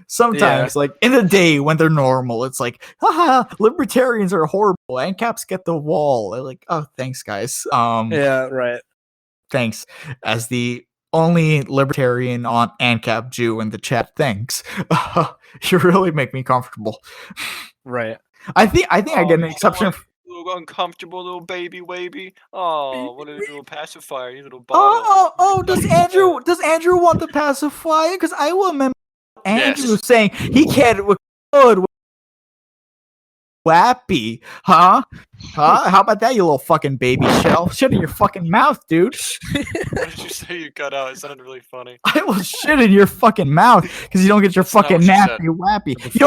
sometimes, like in the day when they're normal, it's like, haha, libertarians are horrible. ANCAPs get the wall. They're like, oh, thanks, guys. Yeah, right. Thanks. As the only libertarian on ANCAP Jew in the chat, thanks. You really make me comfortable. Right. I think I get an exception. Little uncomfortable little baby wavy. Oh, what a little pacifier, you little bottle. Oh, does Andrew want the pacifier? Because I remember Andrew saying he can't record Wappy, huh? How about that, you little fucking baby shell? Shit in your fucking mouth, dude. What did you say you cut out? It sounded really funny. I will shit in your fucking mouth because you don't get your fucking nappy wappy. You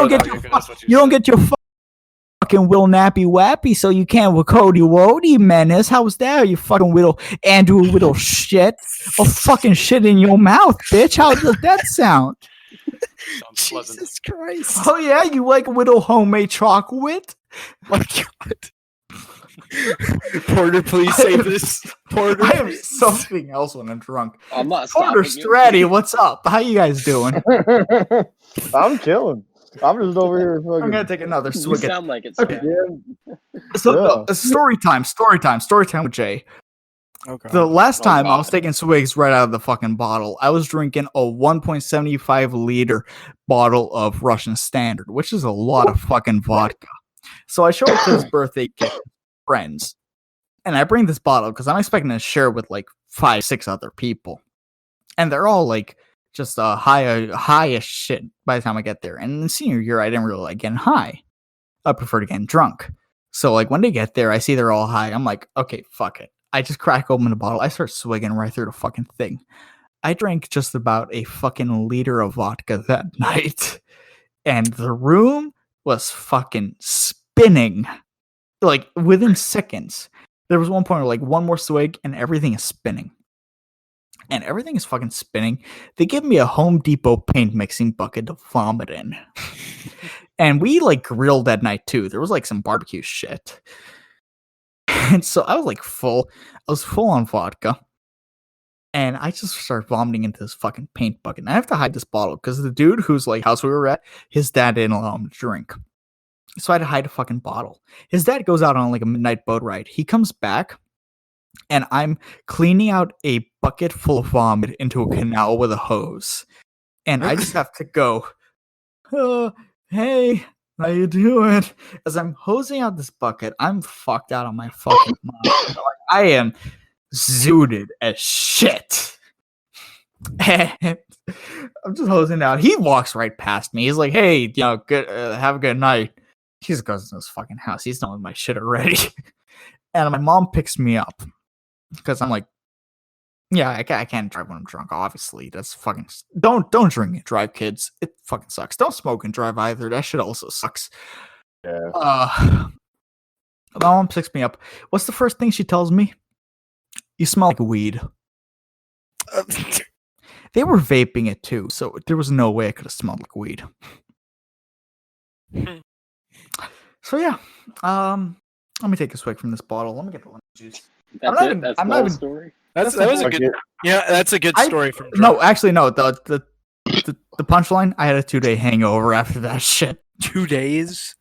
don't get your fucking Will Nappy Wappy, so you can't with Cody Wody Menace. How's that, you fucking little Andrew little shit? I'll fucking shit in your mouth, bitch. How does that sound? Jesus Christ. Oh yeah, you like little homemade chocolate? My God. Porter, please save this. Porter, I am something else when I'm drunk. I'm not Porter Stratty, what's up? How you guys doing? I'm chilling. I'm just over here. I'm gonna take another swig. You sound like it's okay. So story time with Jay. Okay. The last time I was taking swigs right out of the fucking bottle, I was drinking a 1.75 liter bottle of Russian Standard, which is a lot of fucking vodka. So I show up to his birthday gift, friends, and I bring this bottle because I'm expecting to share with like 5-6 other people, and they're all like just high as shit by the time I get there. And in senior year, I didn't really like getting high. I prefer to getting drunk. So like when they get there, I see they're all high. I'm like, okay, fuck it. I just crack open the bottle. I start swigging right through the fucking thing. I drank just about a fucking liter of vodka that night. And the room was fucking spinning. Like within seconds. There was one point where like one more swig and everything is spinning. And everything is fucking spinning. They give me a Home Depot paint mixing bucket to vomit in. And we like grilled that night too. There was like some barbecue shit. And so I was like full. I was full on vodka. And I just started vomiting into this fucking paint bucket. And I have to hide this bottle because the dude whose like house we were at, his dad didn't allow him to drink. So I had to hide a fucking bottle. His dad goes out on like a midnight boat ride. He comes back and I'm cleaning out a bucket full of vomit into a canal with a hose. And I just have to go, oh, hey, how you doing? As I'm hosing out this bucket, I'm fucked out on my fucking mind. Like, I am zooted as shit. And I'm just hosing out. He walks right past me. He's like, hey, good, have a good night. He just goes in his fucking house. He's done with my shit already. And my mom picks me up. Because I'm like, yeah, I can't drive when I'm drunk, obviously. That's fucking... Don't drink and drive, kids. It fucking sucks. Don't smoke and drive either. That shit also sucks. Yeah. My mom picks me up. What's the first thing she tells me? You smell like weed. They were vaping it too, so there was no way I could have smelled like weed. So yeah. Let me take a swig from this bottle. Let me get the lemon juice. That's the story. That was a good. Yeah, that's a good story from. No, actually, no. The punchline. I had a 2-day hangover after that shit. 2 days.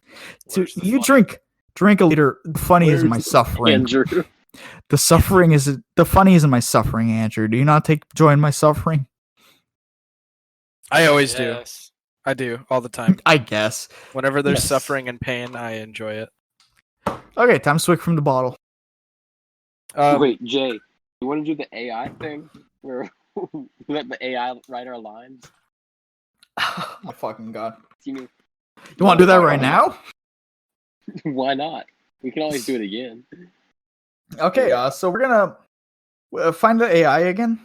You drink a liter. The funny is my suffering. Andrew. The funny is in my suffering, Andrew. Do you not take joy in my suffering? I always do. I do all the time. I guess. Whenever there's suffering and pain, I enjoy it. Okay, time to swig from the bottle. Wait, Jay, you want to do the AI thing where we let the AI write our lines? Oh my fucking god! You want to do that right now? Why not? We can always do it again. Okay, so we're gonna find the AI again.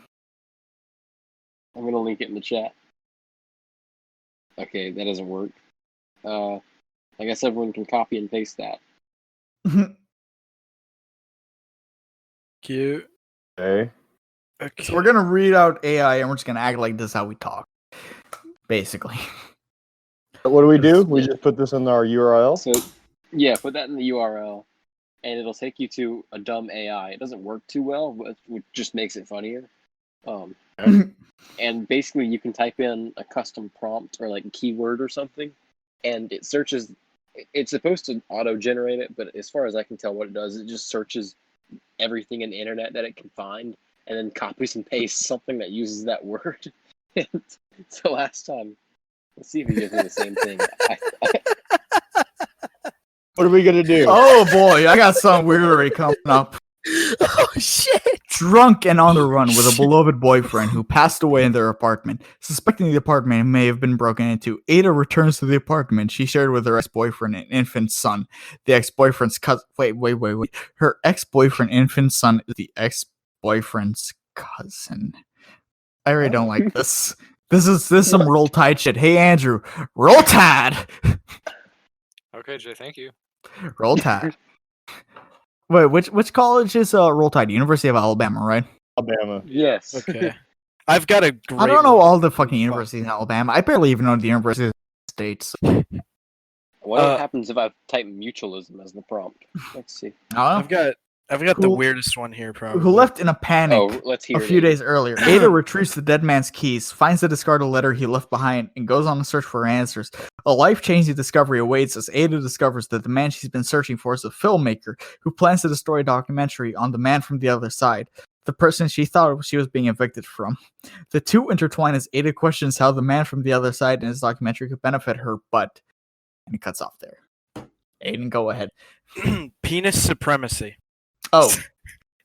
I'm gonna link it in the chat. Okay, that doesn't work. I guess everyone can copy and paste that. Cute. Okay. So we're gonna read out AI and we're just gonna act like this is how we talk. Basically. What do? We just put this in our URL? So Yeah, put that in the URL, and it'll take you to a dumb AI. It doesn't work too well, but it just makes it funnier. And basically, you can type in a custom prompt or like a keyword or something, and it searches. It's supposed to auto-generate it, but as far as I can tell, what it does, it just searches everything in the internet that it can find, and then copies and pastes something that uses that word. So last time, let's see if he gives me the same thing. What are we gonna do? Oh boy, I got some weirdery coming up. Oh shit! Drunk and on the run with a beloved boyfriend who passed away in their apartment. Suspecting the apartment may have been broken into, Ada returns to the apartment she shared with her ex-boyfriend and infant son. The ex-boyfriend's cousin. Wait. Her ex-boyfriend, infant son, is the ex-boyfriend's cousin. I really don't like this. This is some Roll Tide shit. Hey Andrew, Roll Tide. Okay, Jay, thank you. Roll Tide. Wait, which college is Roll Tide? University of Alabama, right? Alabama. Yes. Okay. I've got a great. I don't know all the fucking universities in Alabama. I barely even know the University of the States. What happens if I type mutualism as the prompt? Let's see. I've got the weirdest one here, probably. Who left in a panic let's hear a few days earlier. Ada retrieves the dead man's keys, finds the discarded letter he left behind, and goes on a search for answers. A life-changing discovery awaits as Ada discovers that the man she's been searching for is a filmmaker who plans to destroy a documentary on the man from the other side, the person she thought she was being evicted from. The two intertwine as Ada questions how the man from the other side in his documentary could benefit her, but... And it cuts off there. Aiden, go ahead. Penis supremacy. Oh.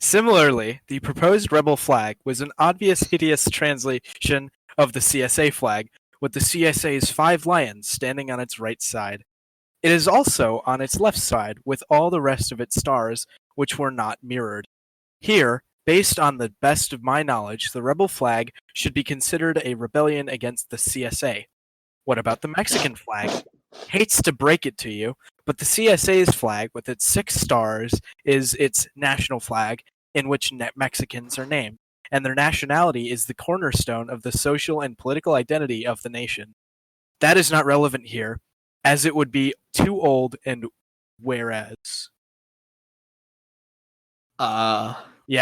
Similarly, the proposed rebel flag was an obvious hideous translation of the CSA flag, with the CSA's 5 lions standing on its right side. It is also on its left side, with all the rest of its stars, which were not mirrored. Here, based on the best of my knowledge, the rebel flag should be considered a rebellion against the CSA. What about the Mexican flag? Hates to break it to you, but the CSA's flag, with its 6 stars, is its national flag, in which Mexicans are named, and their nationality is the cornerstone of the social and political identity of the nation. That is not relevant here, as it would be too old and whereas. Yeah,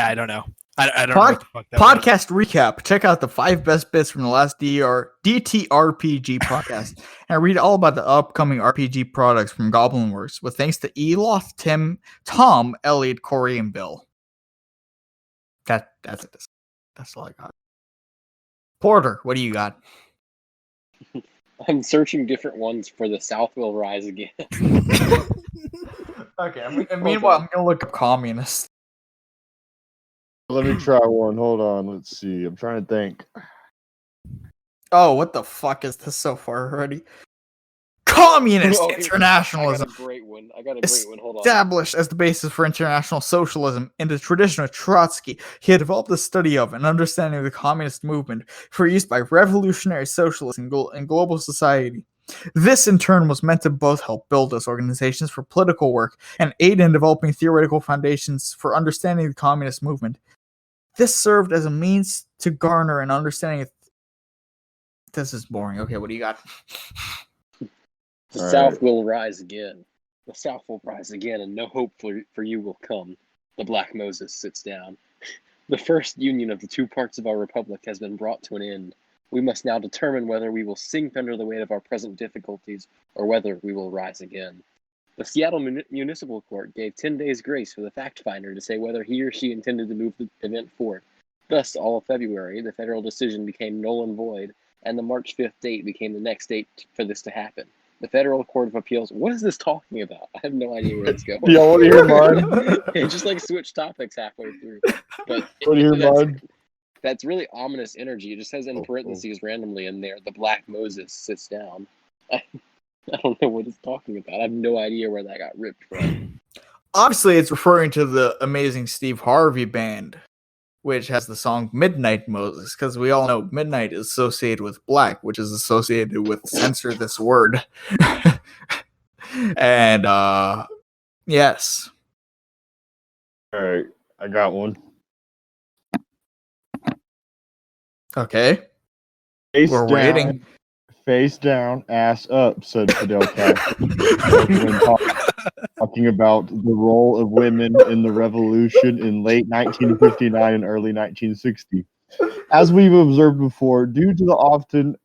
I don't know. I don't know what the fuck that podcast was. Recap. Check out the 5 best bits from the last DTRPG podcast and read all about the upcoming RPG products from Goblin Works with thanks to Eloth, Tim, Tom, Elliot, Corey, and Bill. That's it. That's all I got. Porter, what do you got? I'm searching different ones for The South Will Rise Again. Okay, and meanwhile, I'm going to look up communist. Let me try one. Hold on. Let's see. I'm trying to think. Oh, what the fuck is this so far already? Communist internationalism. I got a great one. Hold on. Established as the basis for international socialism in the tradition of Trotsky, he had developed a study of and understanding of the communist movement for use by revolutionary socialists in global society. This, in turn, was meant to both help build those organizations for political work and aid in developing theoretical foundations for understanding the communist movement. This served as a means to garner an understanding of... This is boring. Okay, what do you got? The South will rise again. The South will rise again, and no hope for you will come. The Black Moses sits down. The first union of the 2 parts of our republic has been brought to an end. We must now determine whether we will sink under the weight of our present difficulties, or whether we will rise again. The Seattle Municipal Court gave 10 days grace for the fact finder to say whether he or she intended to move the event forward. Thus, all of February, the federal decision became null and void, and the March 5th date became the next date for this to happen. The Federal Court of Appeals. What is this talking about? I have no idea where it's going. Y'all want to hear mine? It just switch topics halfway through. But want to hear mine? That's really ominous energy. It just says in parentheses randomly in there, the Black Moses sits down. I don't know what it's talking about. I have no idea where that got ripped from. Obviously, it's referring to the amazing Steve Harvey band, which has the song Midnight Moses, because we all know midnight is associated with black, which is associated with censor this word. And, yes. All right, I got one. Okay. Face We're down, waiting. Face down, ass up, said Fidel Castro. When talking about the role of women in the revolution in late 1959 and early 1960. As we've observed before, due to the often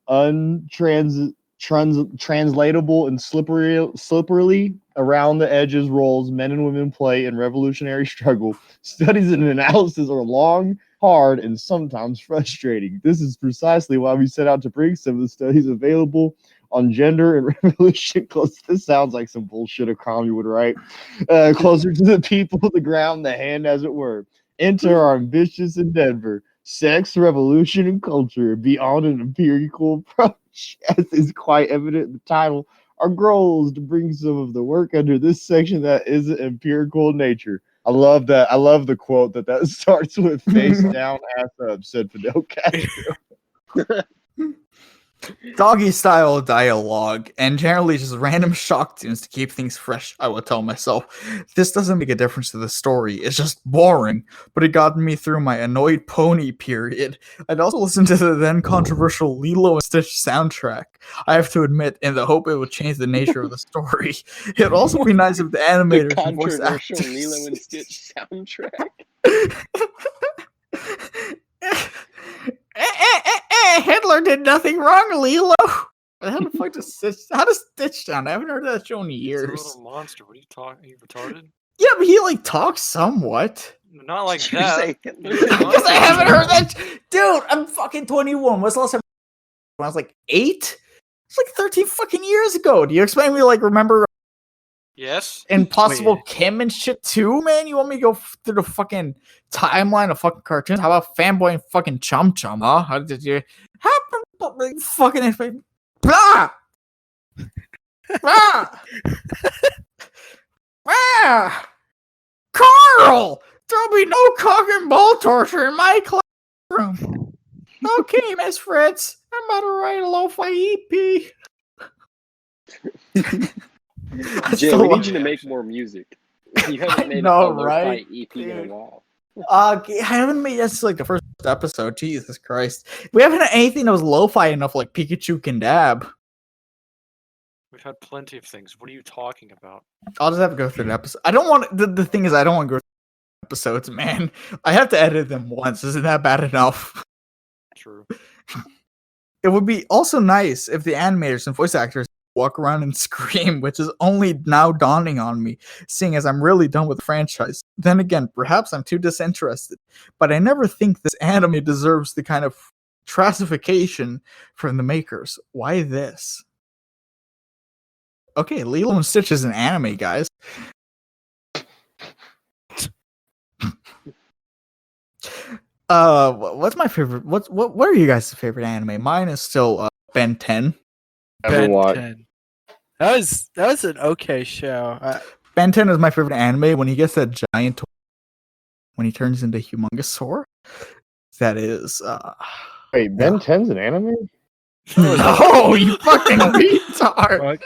translatable and slippery around the edges roles men and women play in revolutionary struggle, studies and analysis are long, hard, and sometimes frustrating. This is precisely why we set out to bring some of the studies available on gender and revolution close. This sounds like some bullshit a commie would write. Closer to the people, the ground, the hand, as it were. Enter our ambitious endeavor. Sex, revolution, and culture beyond an empirical approach. As is quite evident in the title, our goal is to bring some of the work under this section that isn't empirical in nature. I love that. I love the quote that starts with face down, ass up, said Fidel Castro. Doggy style dialogue and generally just random shock tunes to keep things fresh, I would tell myself. This doesn't make a difference to the story, it's just boring, but it got me through my annoyed pony period. I'd also listen to the then controversial Lilo and Stitch soundtrack, I have to admit, in the hope it would change the nature of the story. It'd also be nice if the animators the and voice controversial actors... Lilo and Stitch soundtrack. Hitler did nothing wrong, Lilo. How the fuck does Stitch sound? I haven't heard that show in years. It's a little monster. What are you talking? Are you retarded? Yeah, but he like talks somewhat. Not like that. Because I haven't heard that. Dude, I'm fucking 21. What's the last time? When I was like 8? It's like 13 fucking years ago. Do you expect me to like remember? Yes. Impossible Kim and shit too, man? You want me to go through the fucking timeline of fucking cartoons? How about Fanboy and fucking Chum Chum, huh? How did you fucking blah! Ah! Ah! Carl! There'll be no cock and ball torture in my classroom. Okay, Miss Fritz. I'm about to write a lo-fi EP. Jay, we need you to make more music. You haven't made a lo-fi EP in a while. I haven't made that's like the first episode. Jesus Christ, we haven't had anything that was lo-fi enough, like Pikachu can dab. We've had plenty of things. What are you talking about? I'll just have to go through the episode. I don't want the thing is I don't want to go through episodes, man. I have to edit them once. Isn't that bad enough? True. It would be also nice if the animators and voice actors walk around and scream, which is only now dawning on me, seeing as I'm really done with the franchise. Then again, perhaps I'm too disinterested, but I never think this anime deserves the kind of trassification from the makers. Why this? Okay, Lilo and Stitch is an anime, guys. What's my favorite? What are you guys' favorite anime? Mine is still Ben 10. Ben 10. That was an okay show. Ben 10 is my favorite anime. When he gets that giant, when he turns into Humongousaur, that is. Wait, Ben 10's an anime? No, you fucking retard!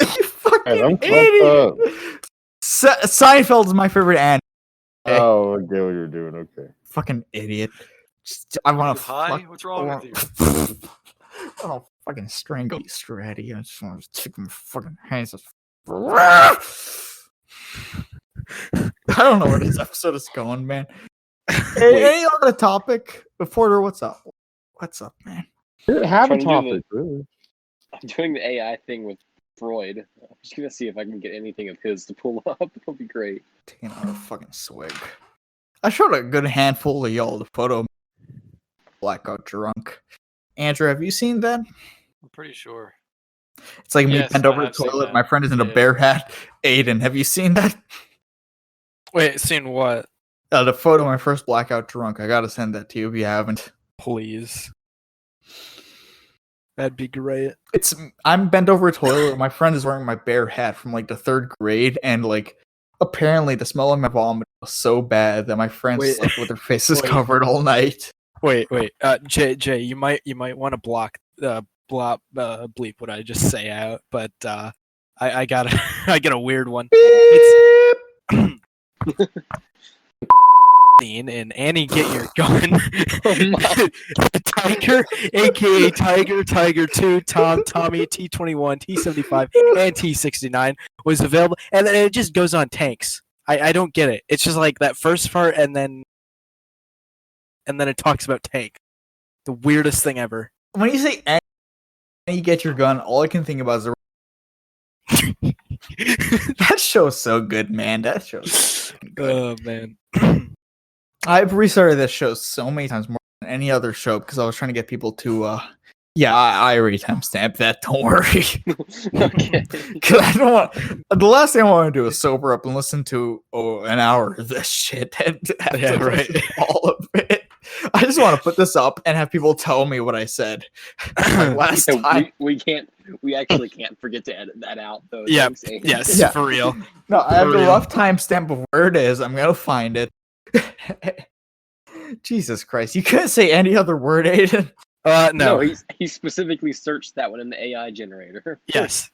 You fucking idiot! Seinfeld is my favorite anime. Oh, I get what you're doing. Okay. Fucking idiot. I want to. Hi, what's wrong with you? I'll fucking strangle you, Stratty. I just want to stick my fucking hands. I don't know where this episode is going, man. Any other topic? Porter, what's up? What's up, man? Have a topic, really. I'm doing the AI thing with Freud. I'm just gonna see if I can get anything of his to pull up. It'll be great. Taking out a fucking swig. I showed a good handful of y'all the photo. Blackout drunk. Andrew, have you seen that? I'm pretty sure. It's like me bent over the toilet. My friend is in a bear hat. Aiden, have you seen that? Wait, seen what? The photo of my first blackout drunk. I gotta send that to you if you haven't. Please. That'd be great. I'm bent over a toilet. My friend is wearing my bear hat from like the 3rd grade, and like apparently the smell of my vomit was so bad that my friend slept with her faces covered all night. Wait. Jay, you might want to bleep what I just say out, but I got a weird one. scene in Annie Get Your Gun. Tiger, aka Tiger 2, Tom, Tommy, T-21, T-75, and T-69 was available, and then it just goes on tanks. I don't get it. It's just like that first part, and then it talks about tank. The weirdest thing ever. When you say Annie Get Your Gun, all I can think about is that show's so good, man. That show's good. Oh man. I've restarted this show so many times more than any other show because I was trying to get people to yeah, I already timestamp that, don't worry. Okay. Cause I don't want the last thing I want to do is sober up and listen to an hour of this shit and Yeah, right. all of it. I just want to put this up and have people tell me what I said like last time. We actually can't forget to edit that out though. Yeah. Thanks, Aiden. Yes, Yeah. for real. No, I have For a real. rough timestamp of where it is. I'm gonna find it. Jesus Christ! You couldn't say any other word, Aiden. No. He specifically searched that one in the AI generator. Yes.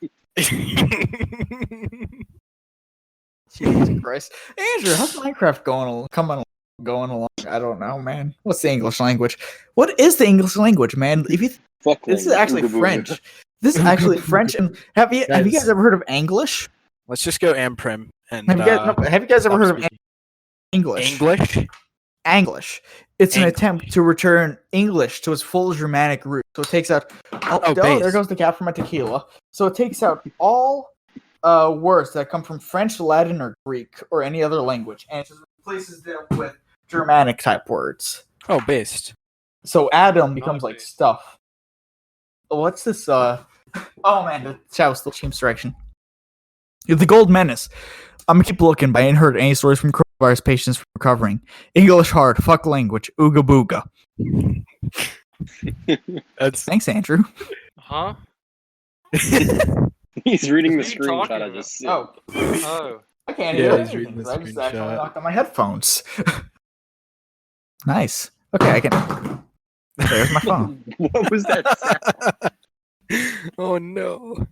Jesus Christ, Andrew, how's Minecraft going along? I don't know, man. What's the English language? What is the English language, man? If you Fuck this is language. actually Ooga booga. French. This is actually French. And have you guys ever heard of English? Let's just go Amprim and Have you guys ever heard of speaking. English? English? English. It's an English. attempt to return English to its full Germanic root. So it takes out. base. There goes the cap for my tequila. So it takes out all words that come from French, Latin, or Greek, or any other language, and it just replaces them with Germanic type words. Oh, based. So Adam becomes like stuff. What's this? Oh man, the show still seems direction. The Gold Menace. I'm gonna keep looking, but I ain't heard any stories from coronavirus patients recovering. English hard, fuck language, ooga booga. Thanks, Andrew. Huh? He's reading the What are you talking screenshot I about? just sent. Oh. I can't Yeah, hear he's anything, reading the 'cause I just actually screenshot. knocked on my headphones. Nice. Okay, I can. There's my phone. What was that sound? Oh no.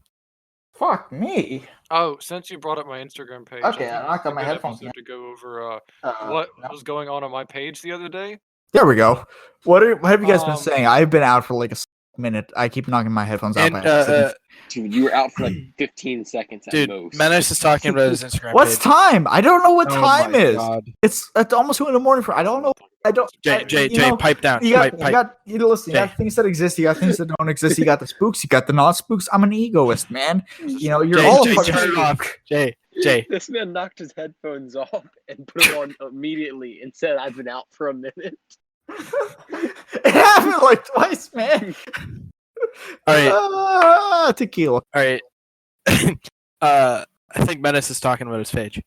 Fuck me. Oh, since you brought up my Instagram page, Okay, I I knocked on my headphones episode to go over What what was going on my page the other day. There we go. What have you guys been Um, saying? I've been out for like a minute. I keep knocking my headphones out And by accident. Dude, you were out for like 15 seconds at dude, most. Menace is talking about his Instagram What's page. time? I don't know what Oh time my is. God. It's almost 2 a.m. for. I don't know. I don't. Jay, you know, pipe down. You got, Pipe. you listen. You got Jay. things that exist. You got things that don't exist. You got the spooks. You got the not spooks. I'm an egoist, man. You know, you're Jay, all Jay, a fucking turn it off. spook. Jay. This man knocked his headphones off and put them on immediately and said, I've been out for a minute. It happened like twice, man. All right. Tequila. All right. I think Menace is talking about his page.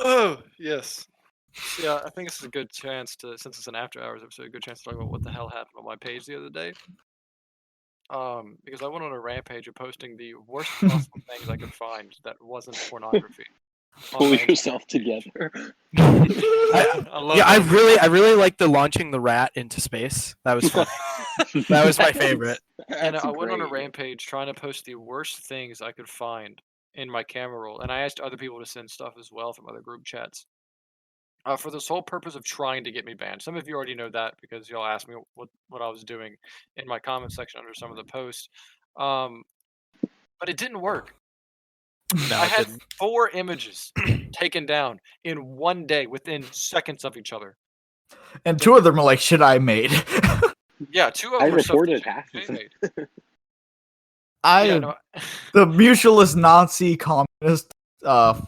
Oh, yes. Yeah, I think this is a good chance to, since it's an after hours episode, a good chance to talk about what the hell happened on my page the other day. Because I went on a rampage of posting the worst possible things I could find that wasn't pornography. Pull yourself together. I really like the launching the rat into space. That was fun. That was my favorite. And That's I went on a great. rampage trying to post the worst things I could find in my camera roll, and I asked other people to send stuff as well from other group chats. For the sole purpose of trying to get me banned. Some of you already know that because y'all asked me what I was doing in my comment section under some of the posts. But it didn't work. No, I it had didn't. 4 images taken down in one day within seconds of each other. And 2 of them are like shit I made. Yeah, 2 of I them were stuff reported that half of Jay them. made. I Yeah, no, the mutualist Nazi communist that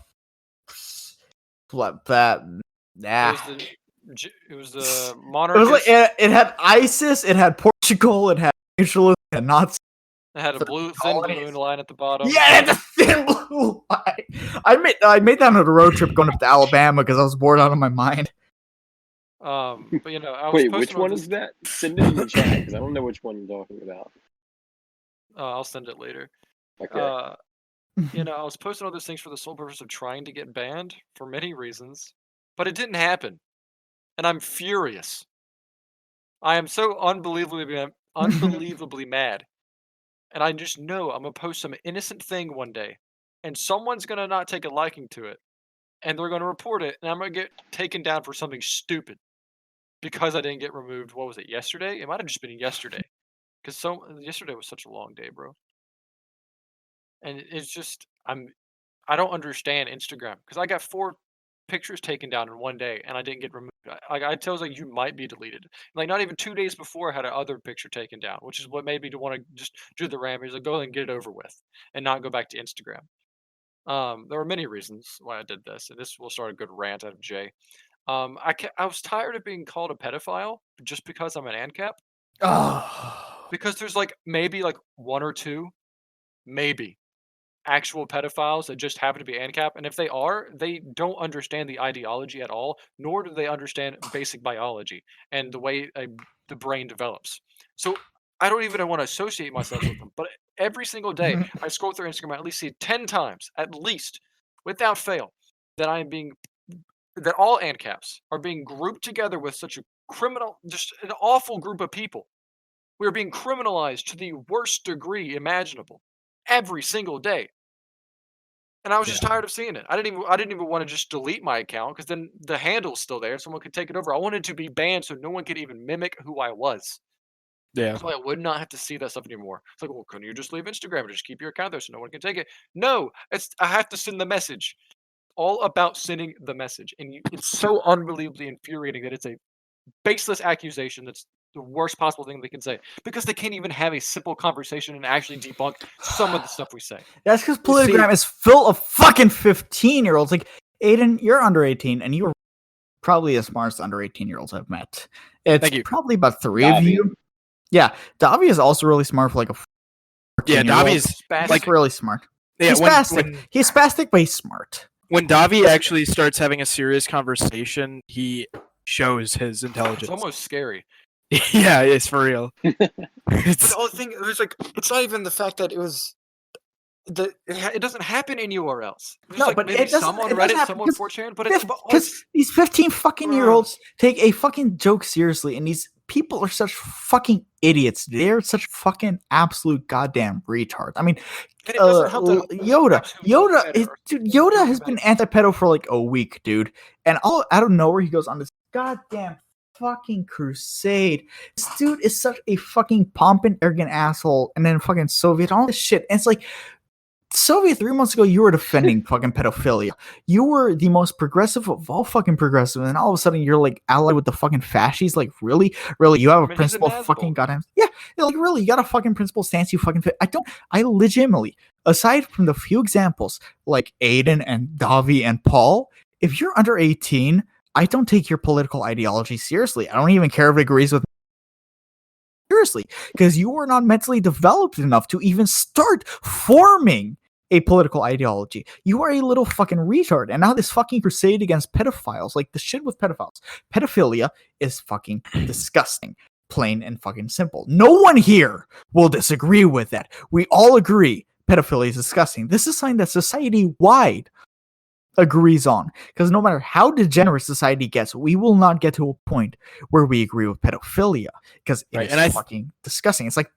it was the it monarchist. was like it had ISIS, it had Portugal, it had mutualist, it had Nazi. It had a the thin colonies. blue line at the bottom. Yeah, it had the thin blue line. I made that on a road trip going up to Alabama because I was bored out of my mind. But you know, I was Wait, posting which all one this- is that? Send it in the chat because I don't know which one you're talking about. I'll send it later. Okay. You know, I was posting all those things for the sole purpose of trying to get banned for many reasons, but it didn't happen, and I'm furious. I am so unbelievably mad, and I just know I'm gonna post some innocent thing one day, and someone's gonna not take a liking to it, and they're gonna report it, and I'm gonna get taken down for something stupid. because I didn't get removed. What was it, yesterday? It might have just been yesterday, because yesterday was such a long day, bro. And it's just I don't understand Instagram because I got 4 pictures taken down in one day and I didn't get removed. I tells like you might be deleted. Like not even 2 days before I had another picture taken down, which is what made me to want to just do the rampage, like go ahead and get it over with and not go back to Instagram. There were many reasons why I did this, and this will start a good rant out of Jay. I was tired of being called a pedophile just because I'm an ANCAP. Oh. Because there's like maybe like 1 or 2, maybe actual pedophiles that just happen to be ANCAP, and if they are, they don't understand the ideology at all, nor do they understand basic biology and the way the brain develops. So I don't even want to associate myself with them. But every single day, I scroll through Instagram, I at least see 10 times, at least, without fail, that that all ANCAPs are being grouped together with such a criminal, just an awful group of people. We are being criminalized to the worst degree imaginable every single day. And I was just tired of seeing it. I didn't even want to just delete my account because then the handle's still there. Someone could take it over. I wanted to be banned so no one could even mimic who I was. Yeah. So I would not have to see that stuff anymore. It's like, well, couldn't you just leave Instagram and just keep your account there so no one can take it? No, I have to send the message. All about sending the message, and it's so unbelievably infuriating that it's a baseless accusation that's the worst possible thing they can say because they can't even have a simple conversation and actually debunk some of the stuff we say. That's because Politigram is full of fucking 15-year-olds. Like, Aiden, you're under 18, and you're probably the smartest under 18-year-olds I've met. It's probably about 3 of you. Yeah, Davi is also really smart for like a 14-year-old. Yeah, Davi is like really smart. Yeah, he's spastic. He's spastic, but he's smart. When Davi actually starts having a serious conversation, he shows his intelligence. It's almost scary. Yeah, it's for real. But the whole thing, it was like, it's not even the fact that it was it doesn't happen anywhere else. There's no, like but maybe it doesn't. Some on it Reddit, happen some on 4chan, but because these 15 fucking year olds take a fucking joke seriously, and these people are such fucking idiots. They're such fucking absolute goddamn retards. I mean, Yoda has been anti-pedo for like a week, dude, and all out of nowhere he goes on this goddamn fucking crusade. This dude is such a fucking pomp and arrogant asshole, and then fucking Soviet, all this shit. And it's like, Soviet 3 months ago, you were defending fucking pedophilia. You were the most progressive of all fucking progressive, and all of a sudden you're like allied with the fucking fascists. Like, really? You have a principle fucking goddamn. Yeah, like really, you got a fucking principle stance, you fucking fit. I legitimately, aside from the few examples like Aiden and Davi and Paul, if you're under 18, I don't take your political ideology seriously. I don't even care if it agrees with me. Seriously, because you are not mentally developed enough to even start forming a political ideology. You are a little fucking retard. And now this fucking crusade against pedophiles, like the shit with pedophiles. Pedophilia is fucking disgusting. Plain and fucking simple. No one here will disagree with that. We all agree pedophilia is disgusting. This is something that society-wide agrees on, because no matter how degenerate society gets, we will not get to a point where we agree with pedophilia, because it's fucking disgusting. It's like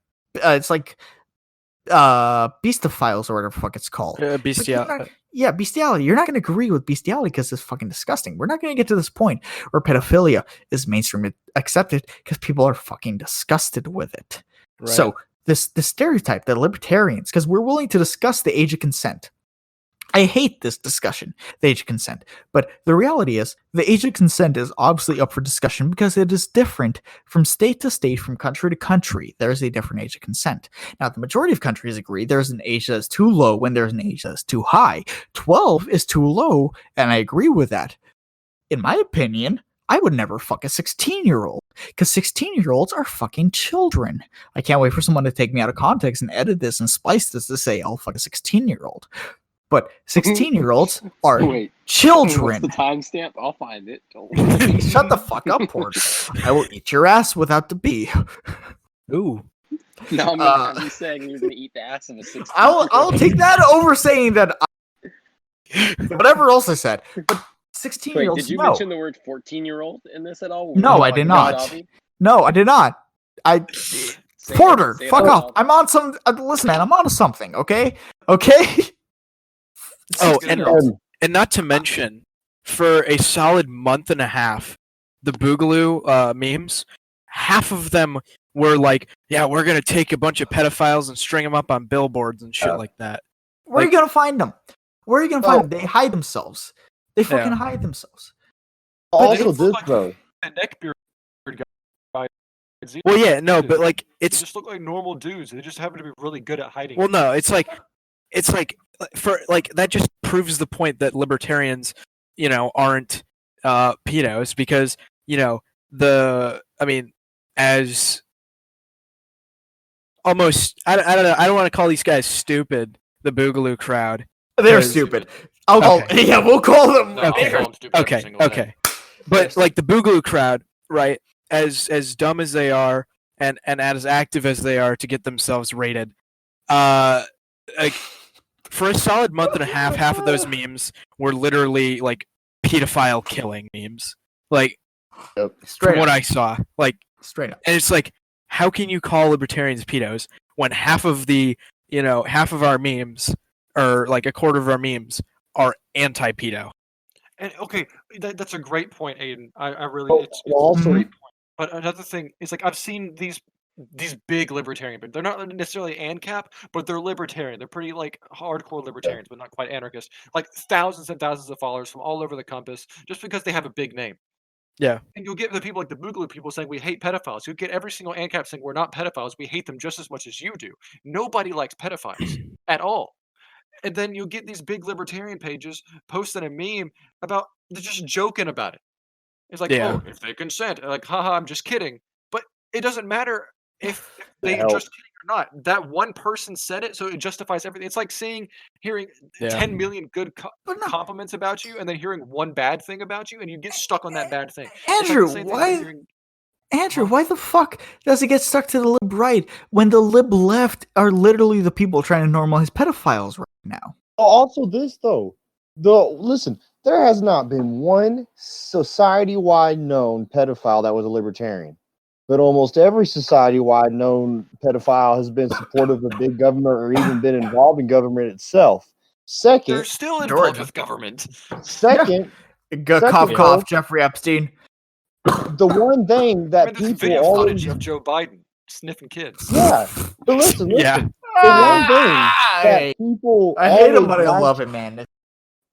beastophiles or whatever the fuck it's called. Bestiality. Yeah, bestiality. You're not going to agree with bestiality because it's fucking disgusting. We're not going to get to this point where pedophilia is mainstream accepted because people are fucking disgusted with it. Right. So the stereotype, the libertarians, because we're willing to discuss the age of consent. I hate this discussion, the age of consent. But the reality is, the age of consent is obviously up for discussion because it is different from state to state, from country to country. There is a different age of consent. Now, the majority of countries agree there's an age that is too low when there's an age that is too high. 12 is too low, and I agree with that. In my opinion, I would never fuck a 16-year-old, because 16-year-olds are fucking children. I can't wait for someone to take me out of context and edit this and splice this to say I'll fuck a 16-year-old. But 16-year-olds are children. What's the timestamp? I'll find it. Shut the fuck up, Port. I will eat your ass without the B. Ooh. No, I'm just saying you're going to eat the ass of a 16-year-old. I'll take that over saying that whatever else I said. But 16-year-olds, Wait, did you mention the word 14-year-old in this at all? No, I did not. No, I did not. Porter, fuck off. I'm on some... listen, man, I'm on to something, okay? Okay? Oh, and not to mention, for a solid month and a half, the Boogaloo memes, half of them were like, yeah, we're gonna take a bunch of pedophiles and string them up on billboards and shit like that. Where are you gonna find them? Where are you gonna find them? They hide themselves. They fucking hide themselves. Also, this though. A neckbeard guy. Well, yeah, no, but like they just look like normal dudes. They just happen to be really good at hiding. Well, no, it's like for like that just proves the point that libertarians, aren't pedos because as almost I don't know, I don't want to call these guys stupid. The Boogaloo crowd. They're stupid. We'll call them. Okay. But like the Boogaloo crowd, right? As dumb as they are, and as active as they are to get themselves rated, like for a solid month and a half of those memes were literally like pedophile killing memes. Like from what I saw, like straight up. And it's like, how can you call libertarians pedos when half of our memes, or like a quarter of our memes, are anti-pedo? And okay, that's a great point, Aiden. I really, it's a great point. But another thing is, like, I've seen these big libertarian, but they're not necessarily ANCAP, but they're libertarian. They're pretty like hardcore libertarians, but not quite anarchists. Like thousands and thousands of followers from all over the compass, just because they have a big name. Yeah. And you'll get the people like the Boogaloo people saying we hate pedophiles. You'll get every single ANCAP saying we're not pedophiles. We hate them just as much as you do. Nobody likes pedophiles at all. And then you'll get these big libertarian pages posting a meme about, they're just joking about it. It's like, oh, if they consent, like, haha, I'm just kidding. But it doesn't matter if they just kidding or not. That one person said it, so it justifies everything. It's like hearing 10 million good compliments about you, and then hearing one bad thing about you, and you get stuck on that bad thing. Andrew, why the fuck does it get stuck to the lib right when the lib left are literally the people trying to normalize pedophiles right now? Also, this though, listen. There has not been one society-wide known pedophile that was a libertarian. But almost every society-wide known pedophile has been supportive of big government or even been involved in government itself. Second, they're still involved with government. Second, cough, Jeffrey Epstein. The one thing that people video footage of Joe Biden sniffing kids. Yeah, but listen. Yeah. The one thing that people I hate him, but I love it, man.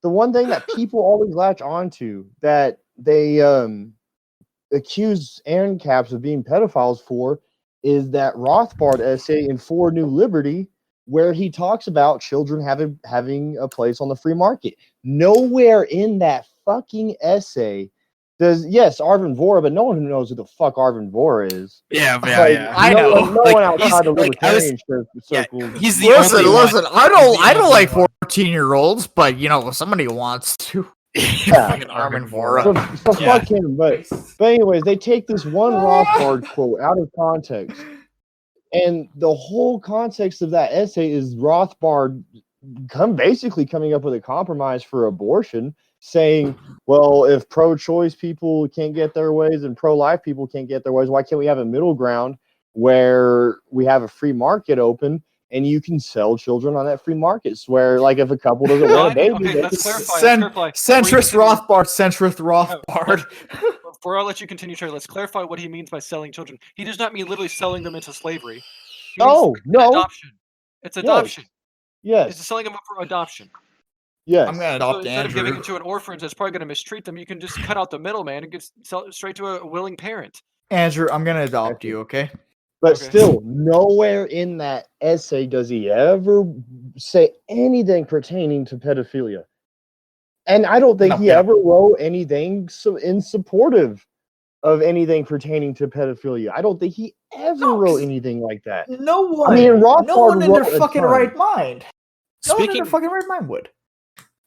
The one thing that people always latch onto that they accuse ANCAPs of being pedophiles for is that Rothbard essay in For New Liberty, where he talks about children having a place on the free market. Nowhere in that fucking essay does, yes, Arvin Vohra, but no one knows who the fuck Arvin Vohra is. Yeah. I know. No one outside the libertarian circles. He's the listen. I don't like 14-year-olds, but somebody wants to. Yeah, Arvin Vohra. So fuck him. But anyways, they take this one Rothbard quote out of context, and the whole context of that essay is Rothbard basically coming up with a compromise for abortion, saying, well, if pro-choice people can't get their ways and pro-life people can't get their ways, why can't we have a middle ground where we have a free market open and you can sell children on that free market? Where, like, if a couple doesn't want a baby, let's clarify. Centrist Rothbard. Before I let you continue, Trey, let's clarify what he means by selling children. He does not mean literally selling them into slavery. No. Adoption. It's adoption. Yes. It's selling them up for adoption. Yes. I'm gonna adopt Instead Andrew. of giving it to an orphan that's probably going to mistreat them, you can just cut out the middleman and sell it straight to a willing parent. Andrew, I'm gonna adopt you, okay? But still, nowhere in that essay does he ever say anything pertaining to pedophilia. And I don't think he ever wrote anything in supportive of anything pertaining to pedophilia. I don't think he ever wrote anything like that. No one. I mean, no one in their fucking right mind. No one in their fucking right mind would.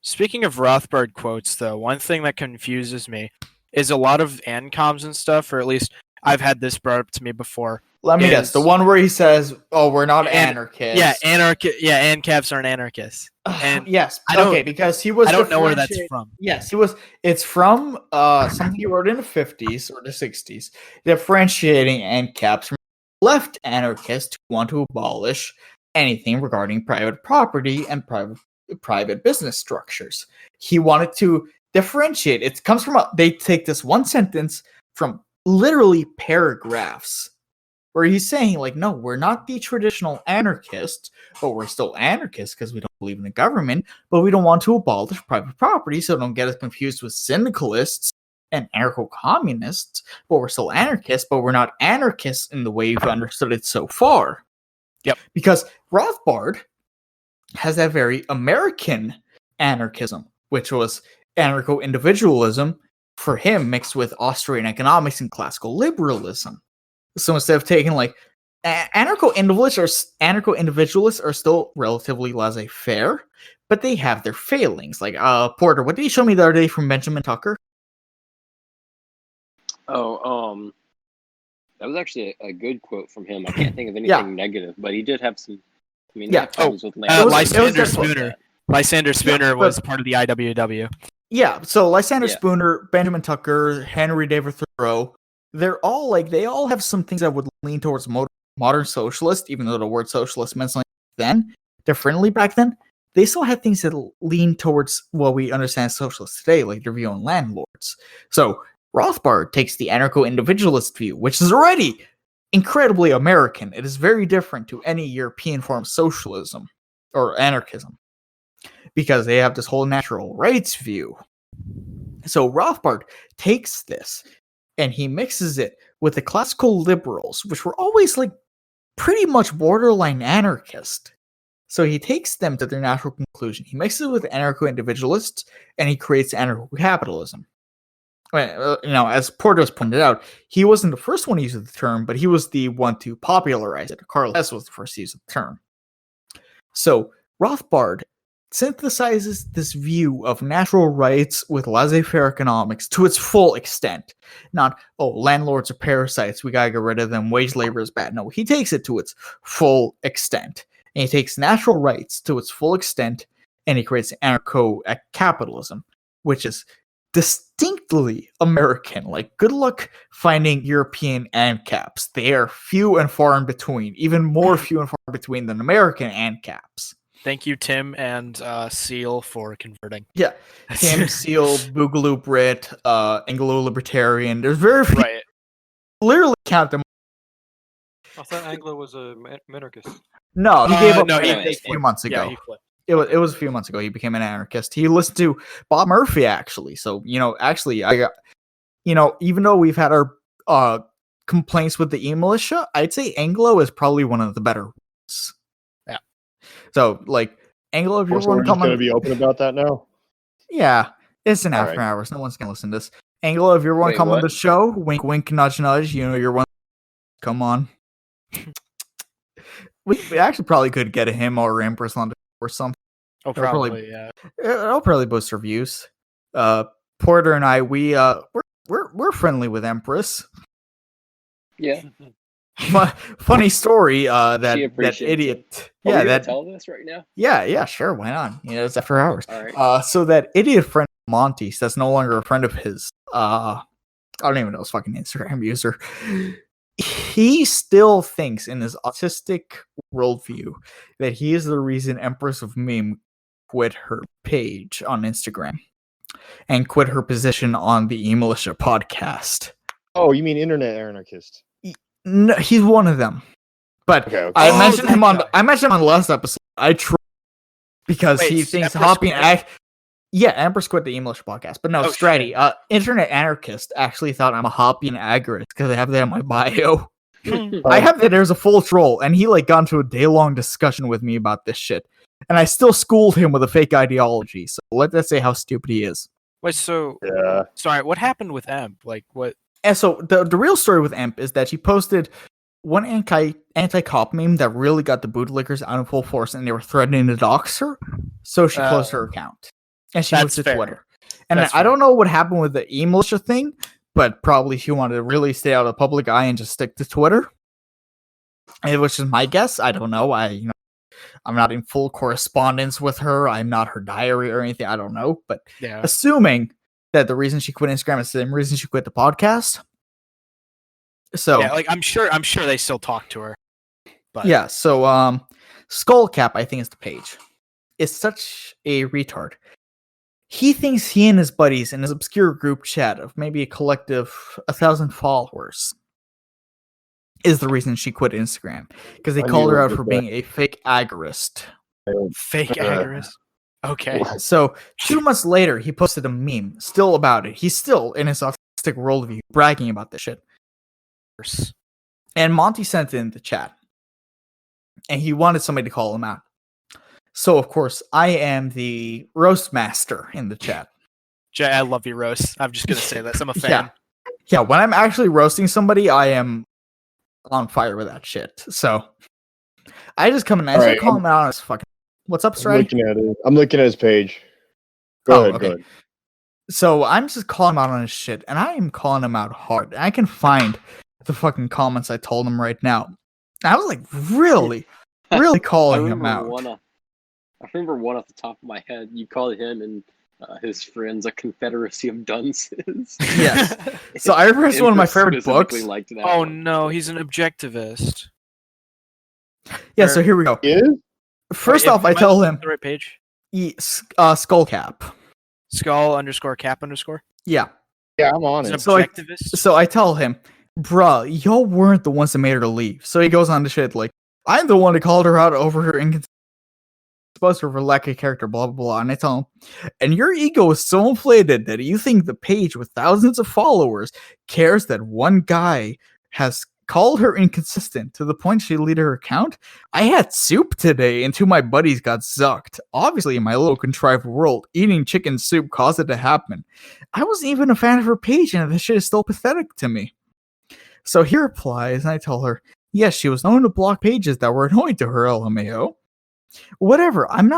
Speaking of Rothbard quotes, though, one thing that confuses me is a lot of ANCOMs and stuff, or at least I've had this brought up to me before. Let me guess. The one where he says, "Oh, we're not anarchists." Yeah, ANCAPs aren't anarchists. And yes, because he was. I don't know where that's from. Yes, he was. It's from something he wrote in the 50s or the 60s, differentiating ANCAPs from left anarchists who want to abolish anything regarding private property and private business structures. He wanted to differentiate. It comes from they take this one sentence from literally paragraphs where he's saying, like, no, we're not the traditional anarchists, but we're still anarchists because we don't believe in the government, but we don't want to abolish private property, so don't get us confused with syndicalists and anarcho-communists, but we're still anarchists, but we're not anarchists in the way you've understood it so far. Yep. Because Rothbard has that very American anarchism, which was anarcho-individualism for him mixed with Austrian economics and classical liberalism. So instead of taking like anarcho-individualists are still relatively laissez-faire, but they have their failings. Like Porter, what did he show me the other day from Benjamin Tucker? Oh, that was actually a good quote from him. I can't think of anything negative, but he did have some. I mean, problems with Lysander Spooner. Lysander Spooner was part of the IWW. Yeah, so Lysander Spooner, Benjamin Tucker, Henry David Thoreau, they all have some things that would lean towards modern socialist, even though the word socialist meant something then, differently back then. They still had things that lean towards what we understand as socialists today, like their view on landlords. So Rothbard takes the anarcho-individualist view, which is already incredibly American. It is very different to any European form of socialism or anarchism, because they have this whole natural rights view. So Rothbard takes this and he mixes it with the classical liberals, which were always like pretty much borderline anarchist. So he takes them to their natural conclusion. He mixes it with anarcho-individualists and he creates anarcho-capitalism. As Porter's pointed out, he wasn't the first one to use the term, but he was the one to popularize it. Carl Hess was the first to use the term. So Rothbard synthesizes this view of natural rights with laissez-faire economics to its full extent. Not, landlords are parasites, we gotta get rid of them, wage labor is bad. No, he takes it to its full extent. And he takes natural rights to its full extent, and he creates anarcho-capitalism, which is distinctly American. Like, good luck finding European ANCAPs. They are few and far in between, even more few and far in between than American ANCAPs. Thank you, Tim and Seal, for converting. Yeah, Tim, Seal, Boogaloo Brit, Anglo-Libertarian. There's very few. Right. Literally count them. I thought Anglo was a minarchist. No, he gave up a few months ago. Yeah, he flipped. It was a few months ago. He became an anarchist. He listened to Bob Murphy, actually. So, even though we've had our complaints with the e-militia, I'd say Anglo is probably one of the better ones. Yeah. So, like, Anglo, if you want to come on... going to be open about that now? Yeah. It's an after hours. No one's going to listen to this. Anglo, if you want to come on the show, wink, wink, nudge, nudge, you're one... Come on. We actually probably could get him or Empress on or something. Oh, yeah. It'll probably boost reviews. Porter and I, we're friendly with Empress. Yeah. Funny story. That idiot. Are we gonna tell this right now? Yeah, sure. Why not? It's after hours. All right. So that idiot friend Monty, that's no longer a friend of his. I don't even know his fucking Instagram user. He still thinks in his autistic worldview that he is the reason Empress of Meme quit her page on Instagram and quit her position on the E-Militia podcast. Oh, you mean internet anarchist? No, he's one of them. But okay. I mentioned him on the last episode. I tried because he thinks Hoppy Empress quit the E-Militia podcast. But no, Stratty, internet anarchist actually thought I'm a Hoppian agorist because I have that in my bio. I have that there's a full troll, and he got into a day-long discussion with me about this shit. And I still schooled him with a fake ideology. So let's say how stupid he is. Wait, sorry, what happened with Emp? Like, what? And so the real story with Emp is that she posted one anti-cop meme that really got the bootlickers out in full force, and they were threatening to dox her. So she closed her account. And she moved to Twitter. And I don't know what happened with the E-Militia thing, but probably she wanted to really stay out of the public eye and just stick to Twitter. Which is my guess. I don't know. I'm not in full correspondence with her. I'm not her diary or anything. I don't know. But assuming that the reason she quit Instagram is the same reason she quit the podcast. So I'm sure they still talk to her. But yeah, so Skullcap, I think, is the page. Is such a retard. he thinks he and his buddies in his obscure group chat of maybe a collective 1,000 followers is the reason she quit Instagram, because they called her out for being a fake agorist. Fake agorist. Okay. So 2 months later, he posted a meme still about it. He's still in his autistic worldview bragging about this shit. And Monty sent it in the chat. And he wanted somebody to call him out. So, of course, I am the roast master in the chat. Jay, I love your roast. I'm just going to say this. I'm a fan. Yeah, when I'm actually roasting somebody, I am on fire with that shit. So, I just come in and I call him out on his fucking... What's up, Stratty? I'm looking at his page. Go ahead. So I'm just calling him out on his shit, and I am calling him out hard. I can find the fucking comments I told him right now. I was like, really calling him out. I remember one off the top of my head. You called him and his friends a confederacy of dunces. Yes. So I remember one of my favorite books. Oh no, he's an objectivist. Yeah, so here we go. First off, I tell him the right page. Skullcap. Skull_cap_. Yeah. Yeah, I'm on it. So I tell him, bruh, y'all weren't the ones that made her leave. So he goes on to shit like, I'm the one who called her out over her supposed to her lack of character, blah blah blah. And I tell him, and your ego is so inflated that you think the page with thousands of followers cares that one guy has called her inconsistent to the point she deleted her account. I had soup today and 2 of my buddies got zucked. Obviously, in my little contrived world, eating chicken soup caused it to happen. I wasn't even a fan of her page, and this shit is still pathetic to me. So he replies, and I tell her, yes, she was known to block pages that were annoying to her, LMAO. Whatever, I'm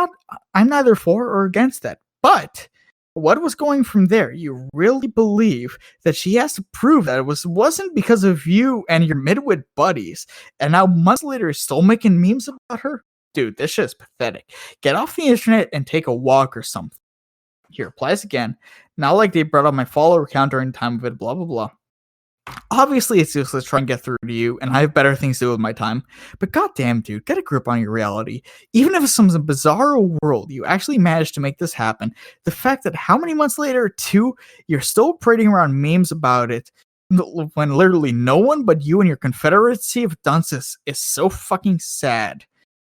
neither for or against that. But what was going from there? You really believe that she has to prove that it wasn't because of you and your midwit buddies, and now months later is still making memes about her? Dude, this shit is pathetic. Get off the internet and take a walk or something. He replies again, not like they brought up my follower count during the time of it, blah blah blah. Obviously, it's useless trying to get through to you, and I have better things to do with my time. But goddamn, dude, get a grip on your reality. Even if it's some bizarre world, you actually managed to make this happen. The fact that how many months later, too, you're still parading around memes about it, when literally no one but you and your confederacy of dunces is so fucking sad.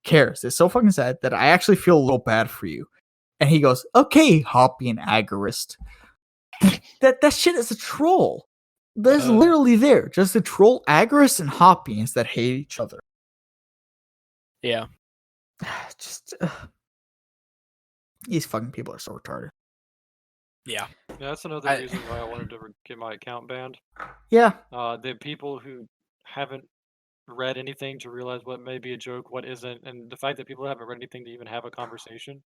Cares. It's so fucking sad that I actually feel a little bad for you. And he goes, okay, Hoppy and Agorist. That shit is a troll. There's literally there just a troll Agorist and Hoppians that hate each other. Yeah. Just these fucking people are so retarded. Yeah. That's another reason why I wanted to get my account banned. Yeah. The people who haven't read anything to realize what may be a joke, what isn't, and the fact that people haven't read anything to even have a conversation.